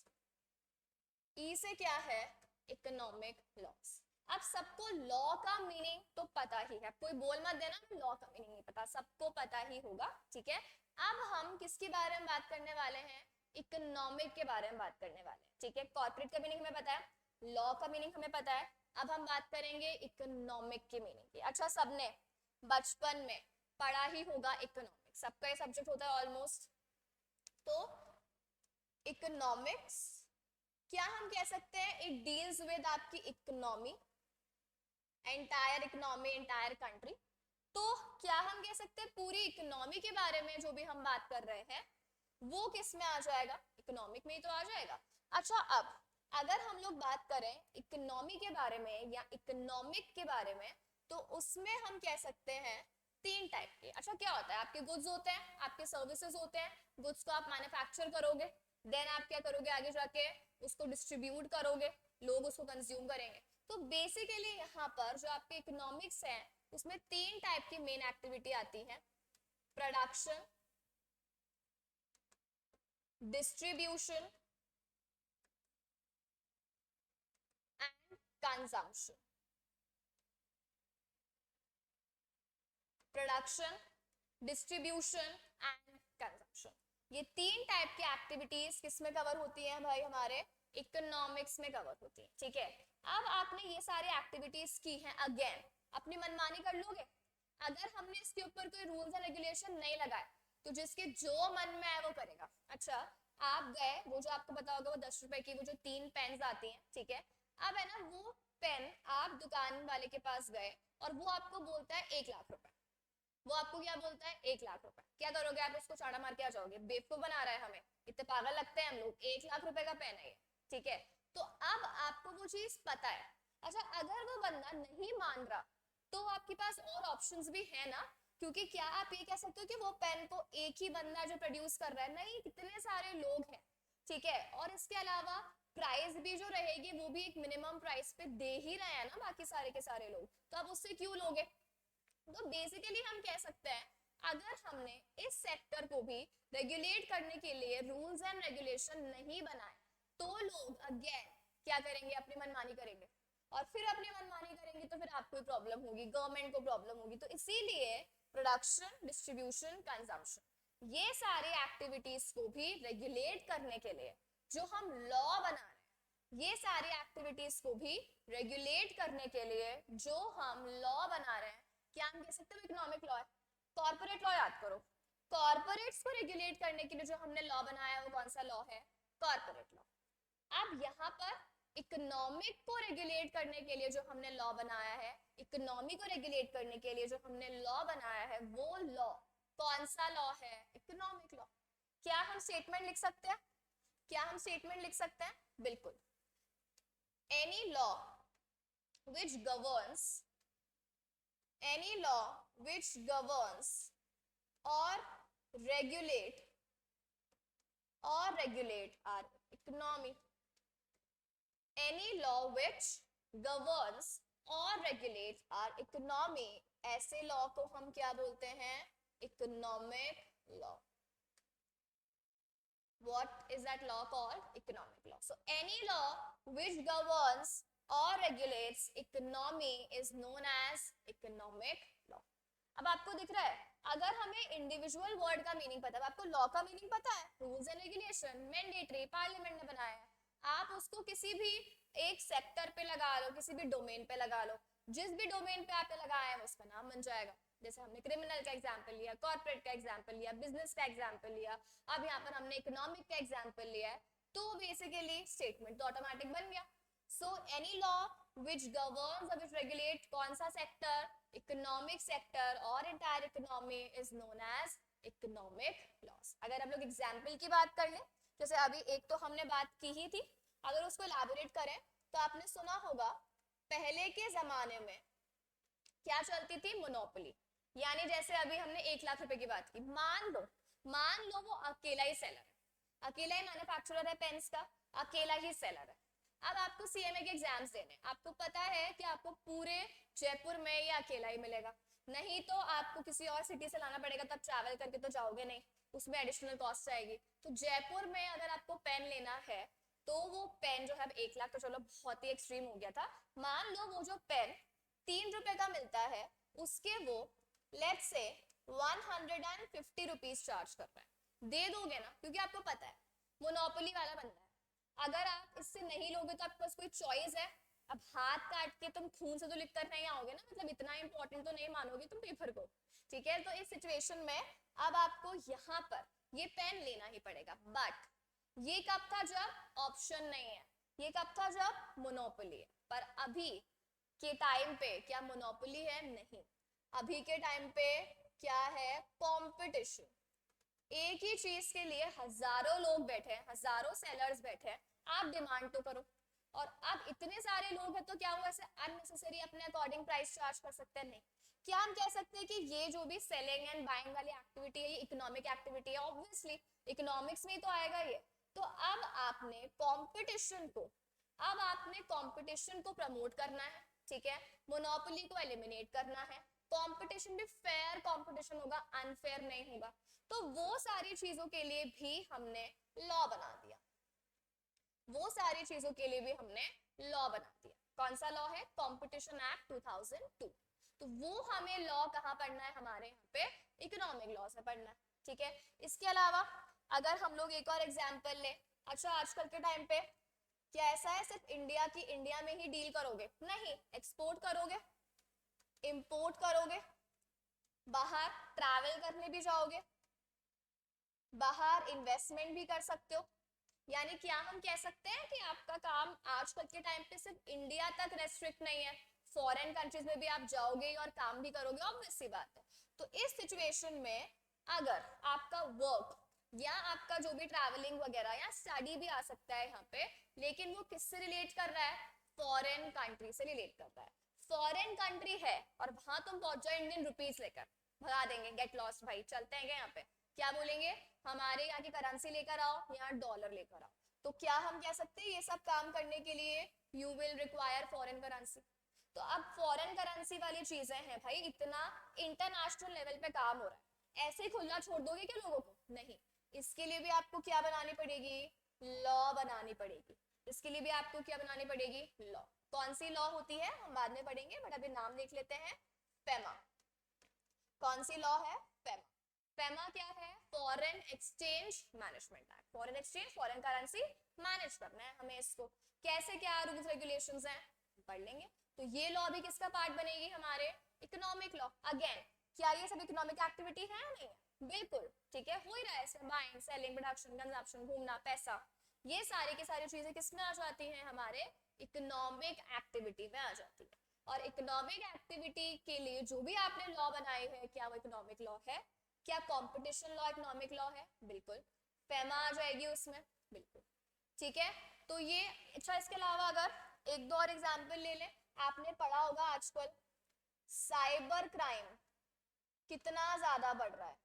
E से क्या है, इकोनॉमिक लॉस। अब सबको लॉ का मीनिंग तो पता ही है, कोई बोल मत देना लॉ का मीनिंग नहीं पता, सबको पता ही होगा, ठीक है। अब हम किसके बारे में बात करने वाले हैं, इकोनॉमिक के बारे में बात करने वाले हैं, ठीक है। कॉर्पोरेट का मीनिंग हमें पता है, लॉ का मीनिंग हमें पता है, अब हम बात करेंगे इकोनॉमिक के मीनिंग की। अच्छा, सबने बचपन में पढ़ा ही होगा इकोनॉमिक्स, सबका ये सब्जेक्ट होता है ऑलमोस्ट। तो इकोनॉमिक्स क्या हम कह सकते हैं, इट डील्स विद आपकी economy, entire economy, entire country. तो क्या हम कह सकते हैं पूरी इकोनॉमी के बारे में जो भी हम बात कर रहे हैं वो किस में आ जाएगा, इकोनॉमिक में ही तो आ जाएगा। अच्छा, अब अगर हम लोग बात करें इकोनॉमी के बारे में या इकोनॉमिक के बारे में तो उसमें हम कह सकते हैं 3 टाइप के। अच्छा, क्या होता है, आपके गुड्स होते हैं, आपके सर्विसेज होते हैं। गुड्स को आप मैन्युफैक्चर करोगे, देन आप क्या करोगे, आगे जाके उसको डिस्ट्रीब्यूट करोगे, लोग उसको कंज्यूम करेंगे। तो बेसिकली यहाँ पर जो आपके इकोनॉमिक्स है उसमें 3 टाइप की मेन एक्टिविटी आती है, production, distribution and consumption. Production, distribution and consumption, ये 3 टाइप की एक्टिविटीज किसमें कवर होती हैं भाई, हमारे इकोनॉमिक्स में कवर होती है, ठीक है। अब आपने ये सारी एक्टिविटीज की हैं, अगेन अपनी मनमानी कर लोगे अगर हमने इसके ऊपर कोई रूल्स एंड रेगुलेशन नहीं लगाए तो जिसके जो मन में आए वो करेगा। अच्छा, आप गए, वो जो आपको पता होगा वो 10 रुपए की वो जो 3 पेन्स आती हैं, ठीक है। अब है ना, वो पेन आप दुकान वाले के पास गए और वो आपको बोलता है 1 लाख रुपए, वो आपको क्या बोलता है 1 लाख रुपए, क्या करोगे आप, उसको चाड़ा मार के आ जाओगे, बेवकूफ बना रहा है हमें, इतने पागल लगते हैं हम लोग, 1 लाख रुपए का पेन है ये, ठीक है। तो अब आपको वो चीज पता है। अच्छा, अगर वो बंदा नहीं मान रहा तो आपके पास और ऑप्शंस भी है ना, क्योंकि क्या आप ये कह सकते हो कि वो पेन को एक ही बंदा जो प्रोड्यूस कर रहा है, नहीं, कितने सारे लोग हैं, ठीक है। और इसके अलावा प्राइस भी जो रहेगी वो भी एक मिनिमम प्राइस पे दे ही रहे हैं ना बाकी सारे के सारे लोग, तो आप उससे क्यों लोगे। तो बेसिकली हम कह सकते हैं अगर हमने इस सेक्टर को भी रेगुलेट करने के लिए रूल्स एंड रेगुलेशन नहीं बनाए तो लोग अगेन क्या करेंगे, अपनी मनमानी करेंगे, और फिर अपनी मनमानी करेंगे तो फिर आपको प्रॉब्लम होगी, गवर्नमेंट को प्रॉब्लम होगी। तो इसीलिए प्रोडक्शन, डिस्ट्रीब्यूशन, कंजम्पशन, ये सारी एक्टिविटीज को भी रेगुलेट करने के लिए जो हम लॉ बना रहे हैं ये सारी एक्टिविटीज को भी रेगुलेट करने के लिए जो हम लॉ बना रहे हैं, क्या हम कह सकते हैं इकोनॉमिक लॉ है। कॉर्पोरेट लॉ याद करो, कॉर्पोरेट्स को रेगुलेट करने के लिए जो हमने लॉ बनाया है वो कौन सा लॉ है, कॉर्पोरेट लॉ। अब यहाँ पर इकोनॉमिक को रेगुलेट करने के लिए जो हमने लॉ बनाया है, इकोनॉमी को रेगुलेट करने के लिए जो हमने लॉ बनाया है, वो लॉ कौन सा लॉ है, इकोनॉमिक लॉ। क्या हम स्टेटमेंट लिख सकते हैं, क्या हम स्टेटमेंट लिख सकते हैं, बिल्कुल। Any law which governs, any law which governs or regulate our economy, any law which governs or regulates our economy, ऐसे लॉ को हम क्या बोलते हैं, economic law. What is that law called, economic law. So any law which governs or regulates economy is known as economic law. अब आपको दिख रहा है, अगर हमें इंडिविजुअल वर्ड का मीनिंग पता है, आपको लॉ का मीनिंग पता है, rules and regulation mandatory, parliament ने बनाया है, आप उसको किसी भी एक सेक्टर पे लगा लो, किसी भी डोमेन पे लगा लो, जिस भी डोमेन पे आपने लगाया है उसका नाम बन जाएगा। जैसे हमने क्रिमिनल का एग्जांपल लिया, कॉर्पोरेट का एग्जांपल लिया, बिजनेस का एग्जांपल लिया, अब यहाँ पर हमने इकोनॉमिक का एग्जांपल लिया है, तो बेसिकली स्टेटमेंट तो ऑटोमेटिक बन गया। So any law which governs or which regulate कौन सा सेक्टर, इकोनॉमिक सेक्टर और entire economy is known as economic laws. अगर हम लोग एग्जांपल की बात कर लें, जैसे अभी एक तो हमने बात की ही थी, अगर उसको एलैबोरेट करें तो आपने सुना होगा पहले के जमाने में क्या चलती थी, मोनोपोली। यानी जैसे अभी हमने 1 लाख रुपए की बात की, मान लो वो अकेला ही सेलर है, अकेला ही मैन्युफैक्चरर है पेन्स का, अकेला ही सेलर है। अब आपको सीएमए के एग्जाम्स देने, आपको पता है कि आपको पूरे जयपुर में ये अकेला ही मिलेगा, नहीं तो आपको किसी और सिटी से लाना पड़ेगा, तब ट्रैवल करके तो जाओगे नहीं, उसमें एडिशनल कॉस्ट आएगी। तो जयपुर में अगर आपको पेन लेना है तो वो पेन जो है, 1 लाख तो चलो बहुत ही एक्सट्रीम हो गया था, मान लो वो जो पेन 3 रुपए का मिलता है, उसके वो लेट्स से 150 रुपीज चार्ज कर रहा है, दे दोगे ना, क्योंकि आपको पता है मोनोपोली वाला बंदा है। अगर आप इससे नहीं लोगे तो आपके पास कोई चॉइस है, अब हाथ काट के तुम खून से तो लिख कर नहीं आओगे ना, मतलब इतना इंपॉर्टेंट तो नहीं मानोगे तुम पेपर को, ठीक है। तो इस सिचुएशन में अब आपको यहाँ पर ये पेन लेना ही पड़ेगा, बट ये कब था, जब ऑप्शन नहीं है, ये कब था, जब मोनोपोली है। पर अभी के टाइम पे क्या मोनोपोली है, नहीं, अभी के टाइम पे क्या है, कंपटीशन। एक ही चीज के लिए हजारों लोग बैठे हैं, हजारों सेलर्स बैठे हैं, आप डिमांड तो करो। और अब इतने सारे लोग हैं तो क्या हुआ, ऐसे अननेसेसरी अपने अकॉर्डिंग प्राइस चार्ज कर सकते हैं, नहीं। क्या हम कह सकते हैं कि ये जो भी सेलिंग एंड बाइंग वाली एक्टिविटी है, ये इकोनॉमिक एक्टिविटी है, ऑब्वियसली इकोनॉमिक्स में तो आएगा ये। तो अब आपने कंपटीशन को प्रमोट करना है, ठीक है, मोनोपोली को एलिमिनेट करना है, कंपटीशन भी फेयर कंपटीशन होगा, अनफेयर नहीं होगा। तो वो सारी चीजों के लिए भी हमने लॉ बना दिया, वो सारी चीजों के लिए भी हमने लॉ बना दिया। कौन सा लॉ है, कंपटीशन एक्ट 2002। तो वो हमें लॉ कहाँ पढ़ना है, हमारे यहाँ पे इकोनॉमिक लॉ से पढ़ना है, ठीक है। इसके अलावा अगर हम लोग एक और एग्जाम्पल ले, अच्छा आजकल के टाइम पे क्या ऐसा है सिर्फ इंडिया में ही डील करोगे, नहीं, एक्सपोर्ट करोगे, इंपोर्ट करोगे, बाहर ट्रैवल करने भी जाओगे, बाहर इन्वेस्टमेंट भी कर सकते हो। यानी क्या हम कह सकते हैं कि आपका काम आजकल के टाइम पे सिर्फ इंडिया तक रेस्ट्रिक्ट नहीं है, फॉरेन कंट्रीज में भी आप जाओगे और काम भी करोगे, ऑब्वियस सी बात है। तो इस सिचुएशन में अगर आपका वर्क या आपका जो भी ट्रैवलिंग वगैरह या स्टडी भी आ सकता है यहाँ पे, लेकिन वो किससे रिलेट कर रहा है, फॉरेन कंट्री से रिलेट कर रहा है। फॉरेन कंट्री है और वहां तुम पहुंच जाओ इंडियन रुपीज लेकर, भगा देंगे, गेट लॉस्ट भाई, चलते हैं क्या यहाँ पे, क्या बोलेंगे, हमारे यहाँ की करेंसी लेकर आओ, यहाँ डॉलर लेकर आओ। तो क्या हम कह सकते हैं ये सब काम करने के लिए you will require foreign currency. तो अब फॉरेन करेंसी वाली चीजें हैं भाई, इतना इंटरनेशनल लेवल पे काम हो रहा है, ऐसे ही खुला छोड़ दोगे क्या लोगों को, नहीं। इसके लिए भी आपको क्या बनानी पड़ेगी, लॉ बनानी पड़ेगी। इसके लिए भी आपको क्या बनानी पड़ेगी, लॉ। कौन सी लॉ होती है हम बाद में पढ़ेंगे, बट अभी नाम देख लेते हैं, पेमा। कौन सी लॉ है, पेमा। फेमा क्या है? Foreign exchange management act. Foreign exchange, foreign currency manage करना है हमें इसको। कैसे क्या रूल्स रेगुलेशंस हैं पढ़ लेंगे। तो ये लॉ भी किसका पार्ट बनेगी? हमारे इकोनॉमिक लॉ। अगेन क्या ये सब इकोनॉमिक एक्टिविटी है या नहीं है? बिल्कुल, ठीक है, हो ही रहा है इसमें। बाइंग, सेलिंग, प्रोडक्शन, कंजप्शन, घूमना, पैसा, ये सारी की सारी चीजें किसमें आ जाती हैं? हमारे इकोनॉमिक एक्टिविटी में आ जाती है। और इकोनॉमिक एक्टिविटी के लिए जो भी आपने लॉ बनाई है, क्या वो इकोनॉमिक लॉ है? क्या कंपटीशन लॉ इकोनॉमिक लॉ है? बिल्कुल। फेमा आ जाएगी उसमें, बिल्कुल, ठीक है। तो ये अच्छा, इसके अलावा अगर एक दो और एग्जांपल ले लें, आपने पढ़ा होगा आजकल साइबर क्राइम कितना ज्यादा बढ़ रहा है,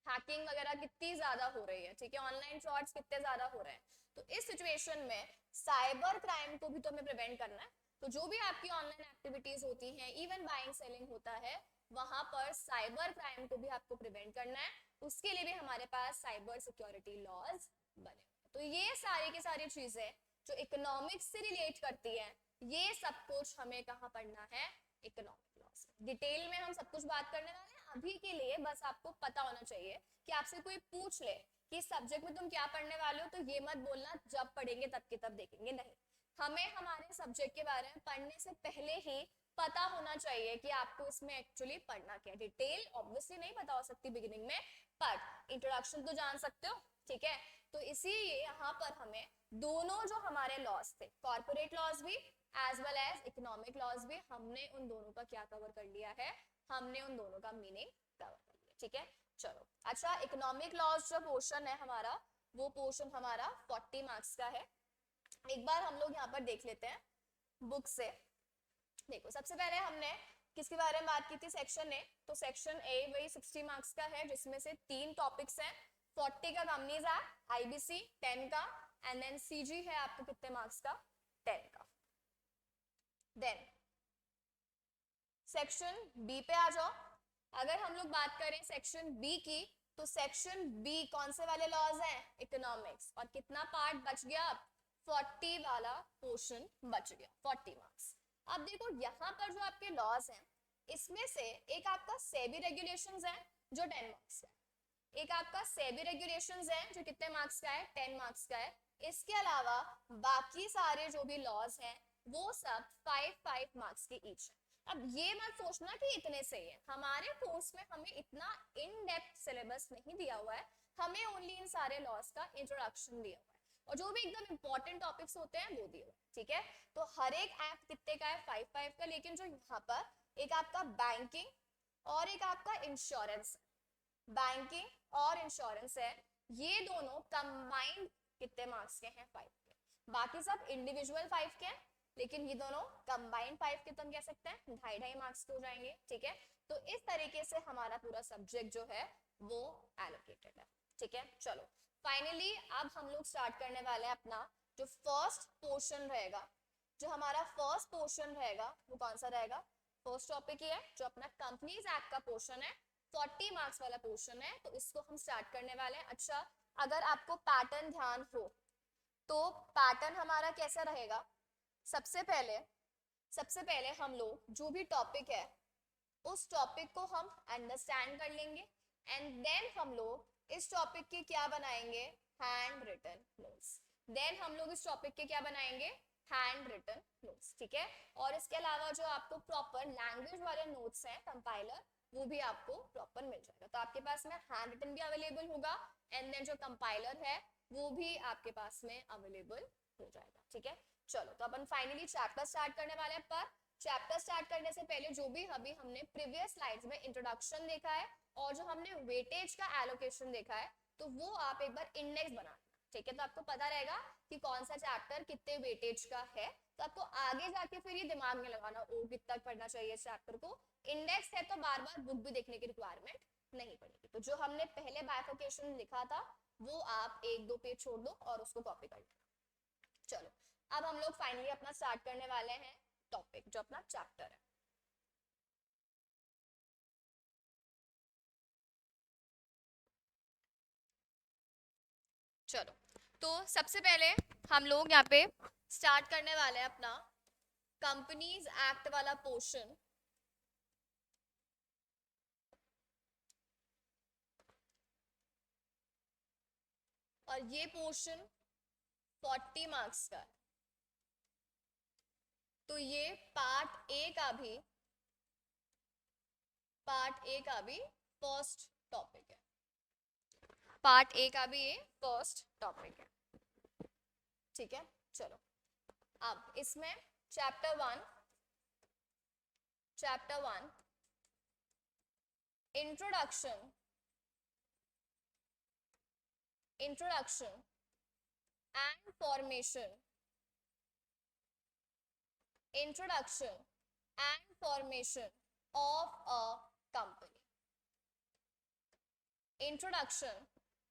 हैकिंग वगैरह कितनी ज्यादा हो रही है, ठीक है, ऑनलाइन फ्रॉड्स कितने ज्यादा हो रहे हैं। तो इस सिचुएशन में साइबर क्राइम को भी तो हमें प्रिवेंट करना है। तो जो भी आपकी ऑनलाइन एक्टिविटीज होती हैं, इवन बाइंग सेलिंग होता है, वहां पर साइबर क्राइम को भी आपको प्रिवेंट करना है। उसके लिए भी हमारे पास साइबर सिक्योरिटी लॉज बने। तो ये सारी की सारी चीजें जो इकोनॉमिक्स से रिलेट करती है, ये सब कुछ हमें कहाँ पढ़ना है? Economic loss. डिटेल में हम सब कुछ बात करने वाले हैं। अभी के लिए बस आपको पता होना चाहिए कि आपसे कोई पूछ ले कि सब्जेक्ट में तुम क्या पढ़ने वाले हो, तो ये मत बोलना जब पढ़ेंगे तब के तब देखेंगे, नहीं। हमें हमारे सब्जेक्ट के बारे में पढ़ने से पहले ही पता होना चाहिए कि आपको इसमें एक्चुअली पढ़ना क्या है। डिटेल ऑब्वियसली नहीं पता हो सकती बिगिनिंग में, पर इंट्रोडक्शन तो जान सकते हो, ठीक है। तो इसीलिए यहाँ पर हमें दोनों जो हमारे लॉज थे, कॉर्पोरेट लॉज भी as well as economic laws भी, हमने उन दोनों का क्या कवर कर लिया है? हमने उन दोनों का मीनिंग कवर कर लिया, ठीक है। चलो, अच्छा, इकोनॉमिक लॉज जो पोर्शन है हमारा, वो पोर्शन हमारा 40 मार्क्स का है। एक बार हम लोग यहाँ पर देख लेते हैं बुक से। देखो, सबसे पहले हमने किसके बारे में बात की थी? Section A. तो सेक्शन ए वही 60 मार्क्स का है, जिसमें से 3 टॉपिक्स हैं। 40 का कंपनीज एक्ट, आईबीसी 10 का, एंड देन सीजी है आपको कितने मार्क्स का? 10 का। देन सेक्शन बी पे आ जाओ। अगर हम लोग बात करें सेक्शन बी की, तो सेक्शन बी कौन से वाले लॉज हैं? इकोनॉमिक्स। और कितना पार्ट बच गया? अब 40 वाला पोर्शन बच गया, 40 मार्क्स। अब देखो यहाँ पर जो आपके लॉज हैं, इसमें से एक आपका सेबी रेगुलेशंस है जो 10 मार्क्स का है। एक आपका सेबी रेगुलेशंस है जो कितने मार्क्स का है? 10 मार्क्स का है। इसके अलावा बाकी सारे जो भी लॉज हैं वो सब 5-5 मार्क्स के ईच है। अब ये मत सोचना कि इतने से ही है, हमारे कोर्स में हमें इतना इन डेप्थ सिलेबस नहीं दिया हुआ है, हमें ओनली इन सारे लॉज का इंट्रोडक्शन दिया हुआ है, और जो भी एकदम इंपॉर्टेंट टॉपिक्स होते हैं वो दिए हुए, ठीक है। तो हर एक एक्ट कितने का है? 5-5 का। लेकिन जो यहाँ पर एक आपका बैंकिंग और एक आपका इंश्योरेंस, बैंकिंग और इंश्योरेंस है, ये दोनों कंबाइंड कितने मार्क्स के हैं? 5 के। बाकी सब इंडिविजुअल 5 के हैं, लेकिन ये दोनों कंबाइंड 5 के, तो हम कह सकते हैं 2.5 मार्क्स के हो जाएंगे, ठीक है। तो इस तरीके से हमारा पूरा सब्जेक्ट जो है वो एलोकेटेड है, ठीक है। चलो, फाइनली अब हम लोग स्टार्ट करने वाले हैं अपना जो फर्स्ट पोर्शन रहेगा। जो हमारा फर्स्ट पोर्शन रहेगा वो कौन सा रहेगा? फर्स्ट टॉपिक ही है जो अपना कंपनीज एक्ट का पोर्शन है, 40 मार्क्स वाला पोर्शन है, तो इसको हम स्टार्ट करने वाले हैं। अच्छा, अगर आपको पैटर्न ध्यान हो तो पैटर्न हमारा कैसा रहेगा? सबसे पहले हम लोग जो भी टॉपिक है उस टॉपिक को हम अंडरस्टैंड कर लेंगे, एंड देन हम लोग इस टॉपिक के क्या बनाएंगे? Hand written notes. देन हम लोग इस टॉपिक के क्या बनाएंगे? हैंड रिटन नोट्स, ठीक है। और इसके अलावा जो आपको प्रॉपर लैंग्वेज वाले नोट्स हैं कंपाइलर, वो भी आपको प्रॉपर मिल जाएगा। तो आपके पास में हैंड रिटन भी अवेलेबल होगा, एंड देन जो कंपाइलर है वो भी आपके पास में अवेलेबल हो जाएगा, ठीक है। चलो, तो अपन फाइनली चैप्टर स्टार्ट करने वाले हैं। पर चैप्टर स्टार्ट करने से पहले जो भी अभी हमने प्रीवियस स्लाइड्स में इंट्रोडक्शन देखा है और जो हमने वेटेज का एलोकेशन देखा है, तो वो आप एक बार इंडेक्स बना, ठीक है। तो आपको पता रहेगा कि कौन सा चैप्टर कितने वेटेज का है। तो आपको आगे जाके फिर ये दिमाग में लगाना, ओ कितना पढ़ना चाहिए इस चैप्टर को। इंडेक्स है तो बार बार बुक भी देखने की रिक्वायरमेंट नहीं पड़ेगी। तो जो हमने पहले बाइफर्केशन लिखा था वो आप 1-2 पेज छोड़ दो और उसको कॉपी कर लेना। चलो, अब हम लोग फाइनली अपना स्टार्ट करने वाले हैं टॉपिक जो अपना चैप्टर है। चलो, तो सबसे पहले हम लोग यहाँ पे स्टार्ट करने वाले हैं अपना कंपनीज एक्ट वाला पोर्शन। और ये पोर्शन 40 मार्क्स का है। तो ये पार्ट ए का भी फर्स्ट टॉपिक है। पार्ट ए का भी ये फर्स्ट टॉपिक है। ठीक है, चलो अब इसमें chapter one introduction and formation of a company. Introduction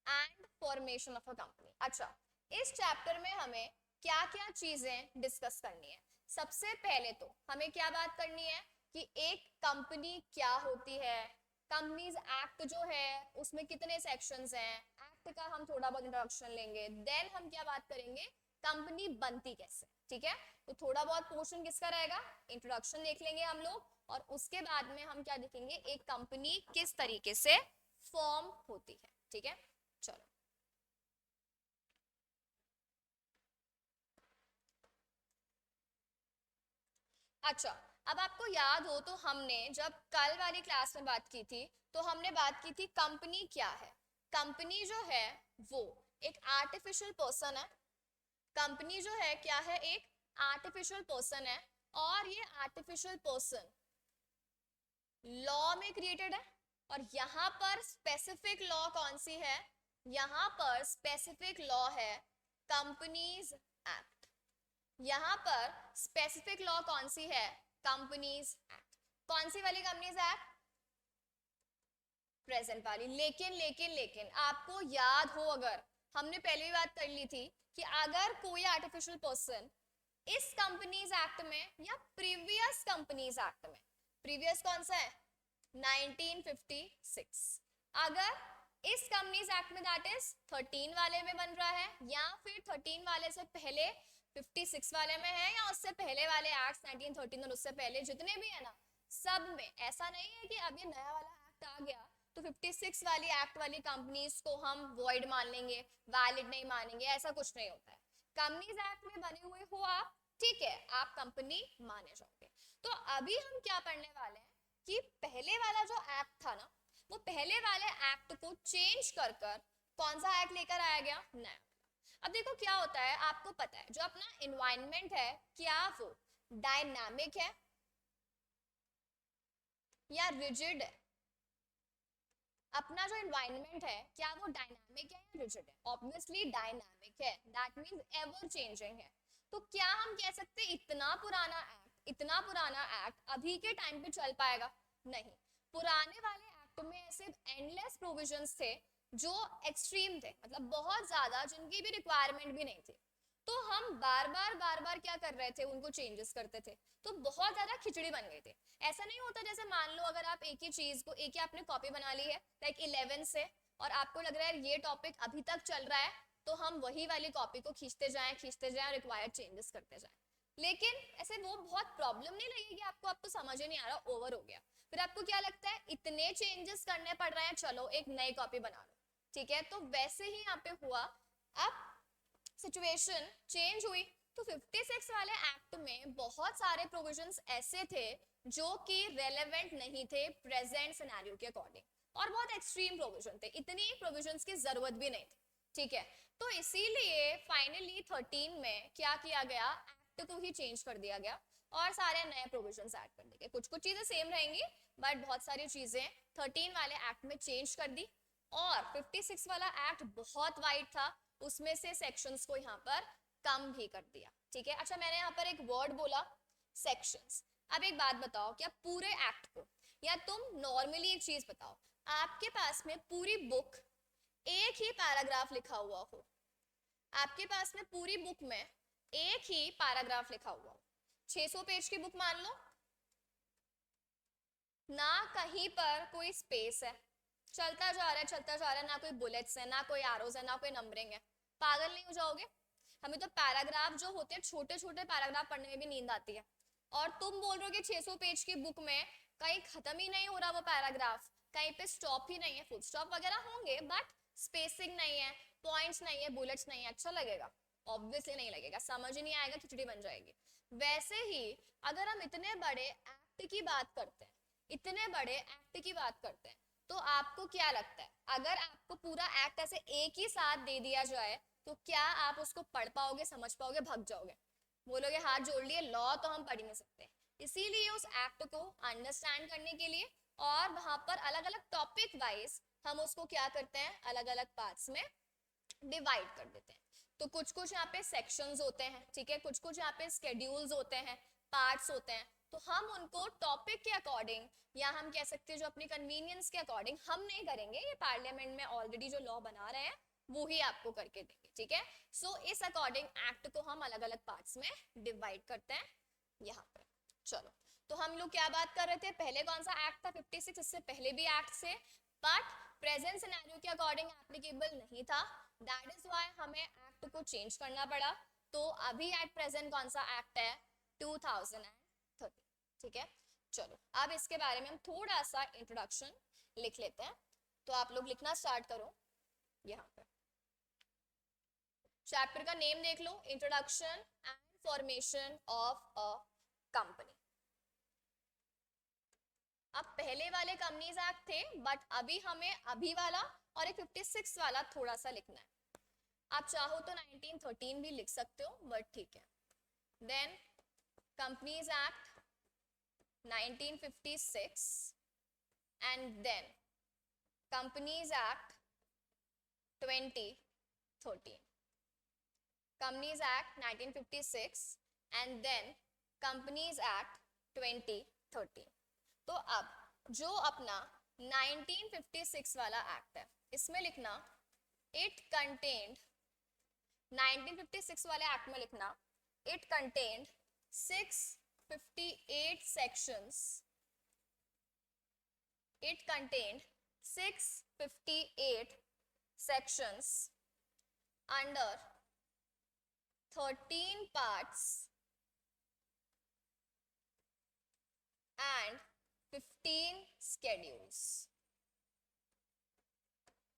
and formation of a company. अच्छा, इस चैप्टर में हमें क्या क्या चीजें डिस्कस करनी है। सबसे पहले तो हमें क्या बात करनी है कि एक कंपनी क्या होती है, कंपनीज एक्ट जो है उसमें कितने सेक्शंस हैं, एक्ट का हम थोड़ा बहुत इंट्रोडक्शन लेंगे। देन हम क्या बात करेंगे, कंपनी बनती कैसे। ठीक है, तो थोड़ा बहुत पोर्शन किसका रहेगा, इंट्रोडक्शन देख लेंगे हम लोग, और उसके बाद में हम क्या देखेंगे, एक कंपनी किस तरीके से फॉर्म होती है। ठीक है, चलो अच्छा, अब आपको याद हो तो हमने जब कल वाली क्लास में बात की थी तो हमने बात की थी कंपनी क्या है। कंपनी जो है वो एक आर्टिफिशियल पर्सन है। कंपनी जो है क्या है, एक आर्टिफिशियल पर्सन है, और ये आर्टिफिशियल पर्सन लॉ में क्रिएटेड है। और यहाँ पर स्पेसिफिक लॉ कौन सी है, यहाँ पर स्पेसिफिक लॉ है कंपनीज एक्ट। यहाँ पर स्पेसिफिक लॉ कौन सी है, कंपनीज एक्ट। कौन सी वाली कंपनीज एक्ट, प्रेजेंट वाली। लेकिन आपको याद हो, अगर हमने पहले भी बात कर ली थी कि अगर कोई आर्टिफिशियल पर्सन इस कंपनीज एक्ट में या प्रीवियस कंपनीज एक्ट में, प्रीवियस कौन सा है 1956, अगर इस कंपनीज एक्ट में दैट इज 13 वाले में बन रहा है, या फिर 13 वाले से पहले 56 वाले में है, या उससे पहले वाले एक्ट 1913 और उससे पहले जितने भी है ना, सब में। ऐसा नहीं है कि अब ये नया वाला एक्ट आ गया तो 56 वाली एक्ट वाली कंपनीज को हम वॉइड मान लेंगे, वैलिड नहीं मानेंगे, ऐसा कुछ नहीं होता है। कंपनीज एक्ट में बने हुए हो आप, ठीक है, आप कंपनी माने जाओगे। तो अभी हम क्या पढ़ने वाले हैं कि पहले वाला जो एक्ट था ना, वो पहले वाले एक्ट को चेंज कर कर कौन सा एक्ट लेकर आया गया, नया। अब देखो क्या होता है, आपको पता है जो अपना एनवायरनमेंट है क्या वो डायनामिक है या रिजिड है। अपना जो एनवायरनमेंट है क्या वो डायनामिक है या रिजिड है, ऑब्वियसली डायनामिक है, दैट मींस एवर चेंजिंग है। तो क्या हम कह सकते इतना पुराना एक्ट अभी के टाइम पे चल पाएगा, नहीं। पुराने वाले एक्ट में ऐसे एंडलेस प्रोविजंस थे जो एक्सट्रीम थे, मतलब बहुत ज्यादा, जिनकी भी रिक्वायरमेंट भी नहीं थी। तो हम बार बार क्या कर रहे थे, उनको चेंजेस करते थे, तो बहुत ज्यादा खिचड़ी बन गई थी। ऐसा नहीं होता जैसे मान लो अगर आप एक ही चीज को, एक ही आपने कॉपी बना ली है लाइक 11 से, और आपको लग रहा है ये टॉपिक अभी तक चल रहा है, तो हम वही वाली कॉपी को खींचते जाएं रिक्वायर्ड चेंजेस करते जाएं। लेकिन ऐसे वो बहुत प्रॉब्लम नहीं लगेगी आपको, अब तो समझ ही नहीं आ रहा, ओवर हो गया। फिर आपको क्या लगता है, इतने चेंजेस करने पड़ रहे हैं, चलो एक नई कॉपी बना लो। ठीक है, तो वैसे ही यहाँ पे हुआ। अब सिचुएशन चेंज हुई, तो 56 वाले एक्ट में बहुत सारे प्रोविजंस ऐसे थे जो कि रेलेवेंट नहीं थे प्रेजेंट सिनेरियो के अकॉर्डिंग, और बहुत एक्सट्रीम प्रोविजन थे, इतनी प्रोविजंस की जरूरत भी नहीं थी। ठीक है, तो इसीलिए फाइनली 13 में क्या किया गया, एक्ट को ही चेंज कर दिया गया और सारे नए प्रोविजंस ऐड कर दिए गए। कुछ कुछ चीजें सेम रहेंगी बट बहुत सारी चीजें 13 वाले एक्ट में चेंज कर दी। और 56 वाला एक्ट बहुत वाइड था, उसमें से सेक्शंस को यहाँ पर कम भी कर दिया। ठीक है, अच्छा मैंने यहाँ पर एक वर्ड बोला सेक्शंस। अब एक बात बताओ, क्या पूरे एक्ट को, या तुम नॉर्मली एक चीज बताओ, आपके पास में पूरी बुक एक ही पैराग्राफ लिखा हुआ हो, आपके पास में पूरी बुक में एक ही पैराग्राफ लिखा हुआ हो, 600 पेज की बुक मान लो, ना कहीं पर कोई स्पेस है, चलता जा रहा है, ना कोई बुलेट्स है, ना कोई एरोज है, ना कोई नंबरिंग है, पागल नहीं हो जाओगे? हमें तो पैराग्राफ जो होते हैं, छोटे छोटे पैराग्राफ पढ़ने में भी नींद आती है, और तुम बोल रहे हो कि 600 पेज की बुक में कहीं खत्म ही नहीं हो रहा वो पैराग्राफ, कहीं पे स्टॉप ही नहीं है, फुल स्टॉप वगैरह होंगे बट स्पेसिंग नहीं है, पॉइंट्स नहीं है, बुलेट्स नहीं है, अच्छा लगेगा? ऑब्वियसली नहीं लगेगा, समझ ही नहीं आएगा, खिचड़ी बन जाएगी। वैसे ही अगर हम इतने बड़े एक्ट की बात करते हैं, इतने बड़े एक्ट की बात करते हैं, तो आपको क्या लगता है अगर आपको पूरा एक्ट ऐसे एक ही साथ दे दिया जाए तो क्या आप उसको पढ़ पाओगे, समझ पाओगे, भाग जाओगे? बोलोगे हाथ जोड़ लिए, लॉ तो हम पढ़ ही नहीं सकते। इसीलिए उस एक्ट को अंडरस्टैंड करने के लिए और वहां पर अलग अलग टॉपिक वाइज हम उसको क्या करते हैं, अलग अलग पार्ट्स में डिवाइड कर देते हैं। तो कुछ कुछ यहाँ पे सेक्शंस होते हैं, ठीक है, कुछ कुछ यहाँ पे स्केड्यूल्स होते हैं, पार्ट्स होते हैं, तो हम उनको टॉपिक के अकॉर्डिंग या हम कह सकते हैं जो अपनी कन्वीनियंस के अकॉर्डिंग, हम नहीं करेंगे, ये पार्लियामेंट में ऑलरेडी जो लॉ बना रहे हैं वो ही आपको करके देंगे, ठीक है। सो इस अकॉर्डिंग एक्ट को हम अलग अलग पार्ट्स में डिवाइड करते हैं यहाँ पे। चलो, तो हम लोग क्या बात कर रहे थे, पहले कौन सा एक्ट था 56, इससे पहले भी एक्ट से, बट प्रेजेंट सिनेरियो के अकॉर्डिंग एप्लीकेबल नहीं था, दैट इज व्हाई हमें एक्ट को चेंज करना पड़ा। तो अभी एट प्रेजेंट कौन सा एक्ट है, 2013, ठीक है। चलो अब इसके बारे में हम थोड़ा सा इंट्रोडक्शन लिख लेते हैं, तो आप लोग लिखना स्टार्ट करो। यहाँ पे चैप्टर का नेम देख लो, introduction and formation of a company. अब पहले वाले कंपनीज एक्ट थे, बट अभी हमें अभी वाला और एक 56 वाला थोड़ा सा लिखना है। आप चाहो तो 1913 भी लिख सकते हो, बट ठीक है। Then companies act 1956 and then companies act 2013, companies act 1956 and then companies act 2013। तो अब जो अपना 1956 वाला एक्ट है, इसमें लिखना इट कंटेन्ड, 1956 वाले एक्ट में लिखना it contained 658 sections, it contained 658 sections under 13 parts and 15 schedules.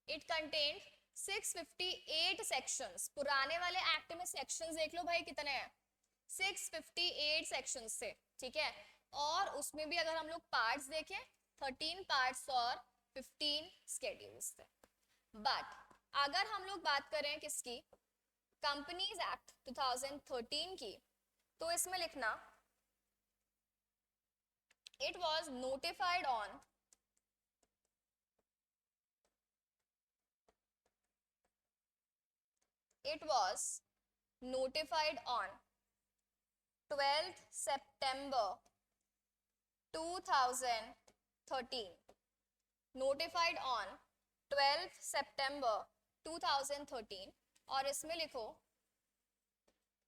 It contained 658 sections. पुराने वाले एक्ट में सेक्शंस देख लो भाई कितने हैं, 658 सेक्शंस थे, ठीक है। और उसमें भी अगर हम लोग पार्ट्स देखें 13 पार्ट्स और 15 स्केड्यूल्स थे। बट अगर हम लोग बात करें किसकी, कंपनीज एक्ट 2013 की, तो इसमें लिखना it was notified on it was notified on 12th September 2013, notified on 12th September 2013, और इसमें लिखो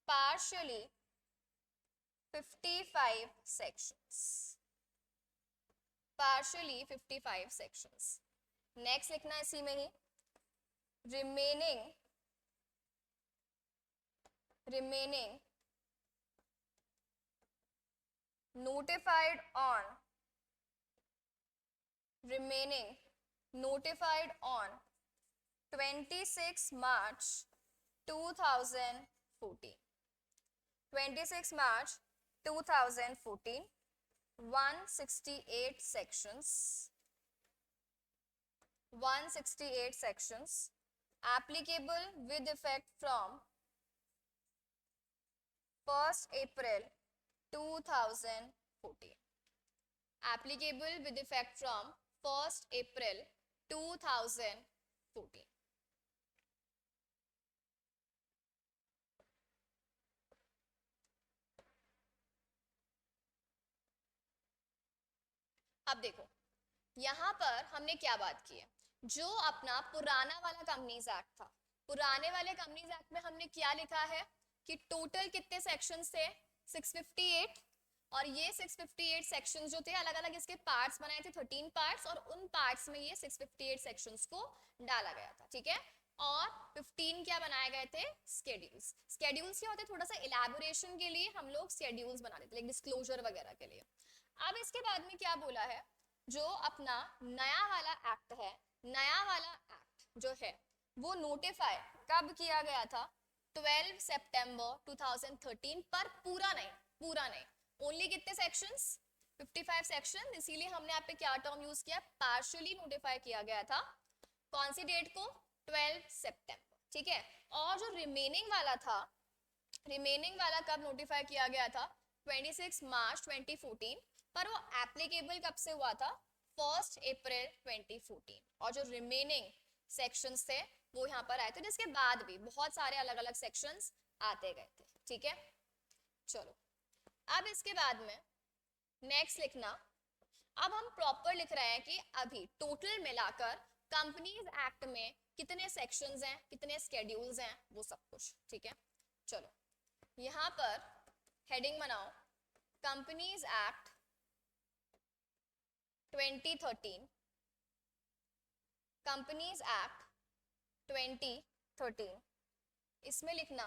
partially 55 sections, partially 55 sections। Next लिखना इसी में ही remaining notified on 26 March 2014, 26 March 2014, 168 sections, 168 sections applicable with effect from 1st April 2014, applicable with effect from 1st April 2014। अब देखो यहाँ पर हमने क्या बात की है, जो अपना पुराना वाला कंपनीज एक्ट था, पुराने वाले कंपनीज एक्ट में हमने क्या लिखा है कि टोटल कितने सेक्शंस थे 658, और ये 658 सेक्शंस जो थे अलग अलग इसके पार्ट्स बनाए थे 13 पार्ट्स, और उन पार्ट्स में ये 658 सेक्शंस को डाला गया था, ठीक है। और 15 क्या बनाए गए थे, स्केड्यूल्स। स्केड्यूल्स क्या होते हैं, थोड़ा सा इलैबोरेशन के लिए हम लोग स्केड्यूल्स बना देते हैं, डिस्क्लोजर वगैरह के लिए। अब इसके बाद में क्या बोला है, जो अपना नया वाला एक्ट है, नया वाला एक्ट जो है वो नोटिफाई कब किया गया था? 12 सितंबर 2013 पर। पूरा नहीं, ओनली कितने सेक्शंस? 55 सेक्शन। इसीलिए हमने यहाँ पे क्या टर्म यूज किया? पार्शियली नोटिफाई किया गया था। कौन सी डेट को? 12 सितंबर, ठीक है। और जो रिमेनिंग वाला था, रिमेनिंग वाला कब नोटिफाई किया गया था? 26 मार्च 2014। पर वो एप्लीकेबल कब से हुआ था? 1 अप्रैल 2014। और जो रिमेनिंग सेक्शंस थे वो यहाँ पर आए थे, जिसके बाद भी बहुत सारे अलग अलग सेक्शंस आते गए थे, ठीक है। चलो अब इसके बाद में नेक्स्ट लिखना। अब हम प्रॉपर लिख रहे हैं कि अभी टोटल मिलाकर कंपनीज एक्ट में कितने सेक्शंस हैं, कितने स्केड्यूल्स हैं, वो सब कुछ, ठीक है। चलो यहाँ पर हेडिंग बनाओ, कंपनीज एक्ट 2013, कंपनीज एक्ट 2013। इसमें लिखना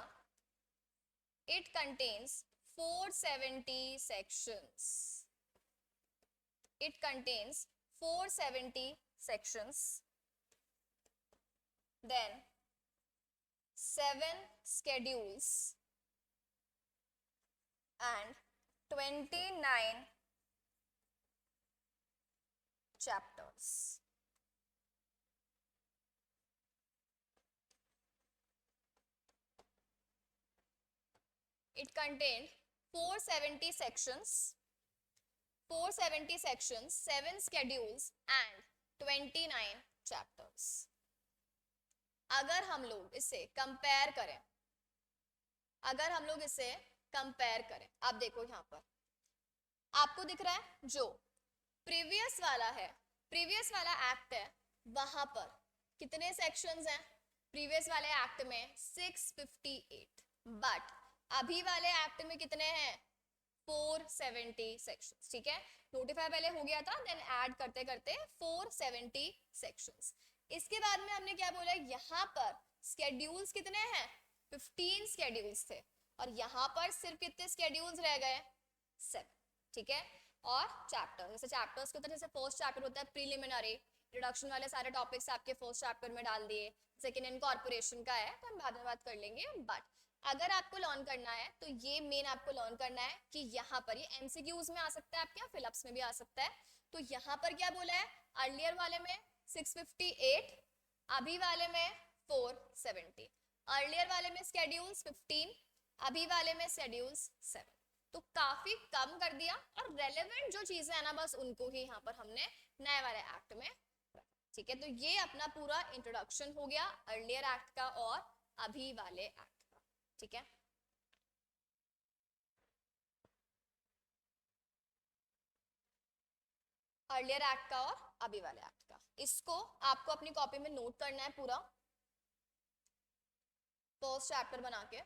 it contains 470 sections. It contains 470 sections. Then 7 schedules and 29 chapters. It contained 470 sections, 7 schedules and 29 chapters. अगर हम लोग इसे कंपेयर करें, अब देखो यहाँ पर आपको दिख रहा है जो प्रीवियस वाला है, प्रीवियस वाला एक्ट है, वहां पर कितने सेक्शंस हैं? प्रीवियस वाले एक्ट में 658, बट अभी वाले एक्ट में कितने हैं? 470 सेक्शंस, ठीक है। नोटिफाई पहले हो गया था, देन ऐड करते करते 470 सेक्शंस। इसके बाद में हमने क्या बोला? यहाँ पर स्केड्यूल्स कितने हैं? 15 स्केड्यूल्स थे, और यहाँ पर सिर्फ कितने स्केड्यूल्स रह गए? 7, ठीक है। और चैप्टर, जैसे चैप्टर्स के होता है, जैसे फर्स्ट चैप्टर होता है प्रीलिमिनरी, इंट्रोडक्शन वाले सारे टॉपिक्स आपके फर्स्ट चैप्टर में डाल दिए। सेकेंड इनकॉर्पोरेशन का है तो हम बाद में बात कर लेंगे, बट अगर आपको लर्न करना है तो ये मेन आपको लर्न करना है कि यहाँ पर ये एमसीक्यूज में आ सकता है, आपके यहाँ फिलअप्स में भी आ सकता है। तो यहाँ पर क्या बोला है? अर्लियर वाले में 658, अभी वाले में 470। अर्लियर वाले में स्केड्यूल्स 15, अभी वाले में शेड्यूल्स 7। तो काफी कम कर दिया, और रेलेवेंट जो चीजें है ना, बस उनको ही यहाँ पर हमने नए वाले एक्ट में, ठीक है। तो ये अपना पूरा इंट्रोडक्शन हो गया अर्लियर एक्ट का और अभी वाले एक्ट का, ठीक है। अर्लियर एक्ट का और अभी वाले एक्ट का, इसको आपको अपनी कॉपी में नोट करना है पूरा, फर्स्ट चैप्टर बना के।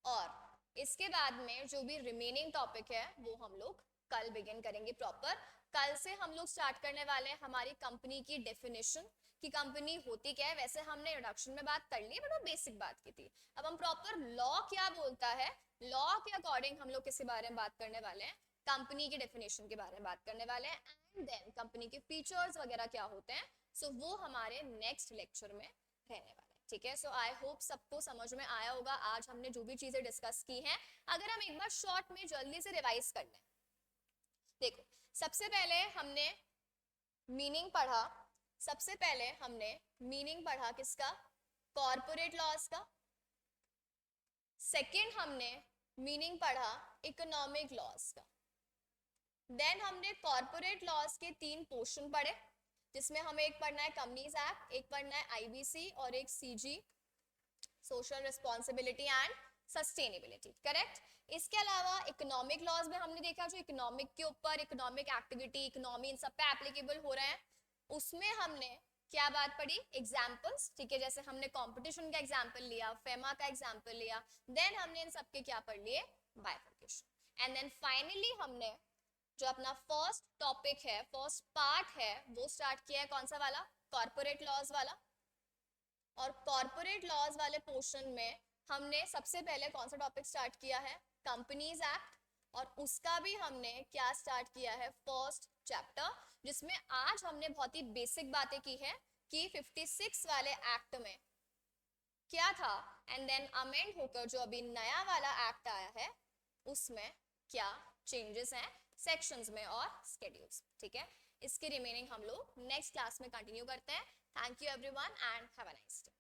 और इसके बाद में जो भी रिमेनिंग टॉपिक है वो हम लोग कल बिगिन करेंगे प्रॉपर। कल से हम लोग स्टार्ट करने वाले हैं हमारी कंपनी की डेफिनेशन, कि कंपनी होती क्या है। वैसे हमने इंट्रोडक्शन में बात कर ली, बट वो बेसिक बात की थी। अब हम प्रॉपर लॉ क्या बोलता है, लॉ के अकॉर्डिंग हम लोग किसके बारे में बात करने वाले हैं? कंपनी की डेफिनेशन के बारे में बात करने वाले हैं, एंड देन कंपनी के फीचर्स वगैरह क्या होते हैं, सो वो हमारे नेक्स्ट लेक्चर में रहने वाले हैं, ठीक है। सो आई होप सबको समझ में आया होगा आज हमने जो भी चीजें डिस्कस की हैं। अगर हम एक बार शॉर्ट में जल्दी से रिवाइज कर लें, देखो सबसे पहले हमने मीनिंग पढ़ा, किसका? कॉर्पोरेट लॉज का। सेकंड हमने मीनिंग पढ़ा इकोनॉमिक लॉज का। देन हमने कॉर्पोरेट लॉज के 3 पोर्शन पढ़े, जिसमें हमें एक पढ़ना है कंपनीज एक्ट, एक पढ़ना है आईबीसी, और एक CG, social responsibility and sustainability, correct. इसके अलावा इकोनॉमिक लॉज में हमने देखा जो इकोनॉमिक के ऊपर, इकोनॉमिक एक्टिविटी, इकोनॉमी, इन सब पे एप्लीकेबल हो रहे हैं। उसमें हमने क्या बात पढ़ी? एग्जाम्पल्स, ठीक है। जैसे हमने कंपटीशन का एग्जाम्पल लिया, फेमा का एग्जाम्पल लिया, देन हमने इन सब के क्या पढ़ लिए? बाइफर्केशन। एंड देन फाइनली हमने जो अपना फर्स्ट टॉपिक है, फर्स्ट पार्ट है, वो स्टार्ट किया है, कौन सा वाला? कॉर्पोरेट लॉज वाला। और कॉर्पोरेट लॉज वाले पोर्शन में हमने सबसे पहले कौन सा टॉपिक स्टार्ट किया है? Companies act. और उसका भी हमने क्या स्टार्ट किया है? फर्स्ट चैप्टर, जिसमें आज हमने बहुत ही बेसिक बातें की है कि 56 वाले एक्ट में क्या था एंड देन अमेंड होकर जो अभी नया वाला एक्ट आया है उसमें क्या चेंजेस हैं सेक्शंस में और स्केड्यूल्स। ठीक है, इसके रिमेनिंग हम लोग नेक्स्ट क्लास में कंटिन्यू करते हैं। Thank you everyone and have a nice day.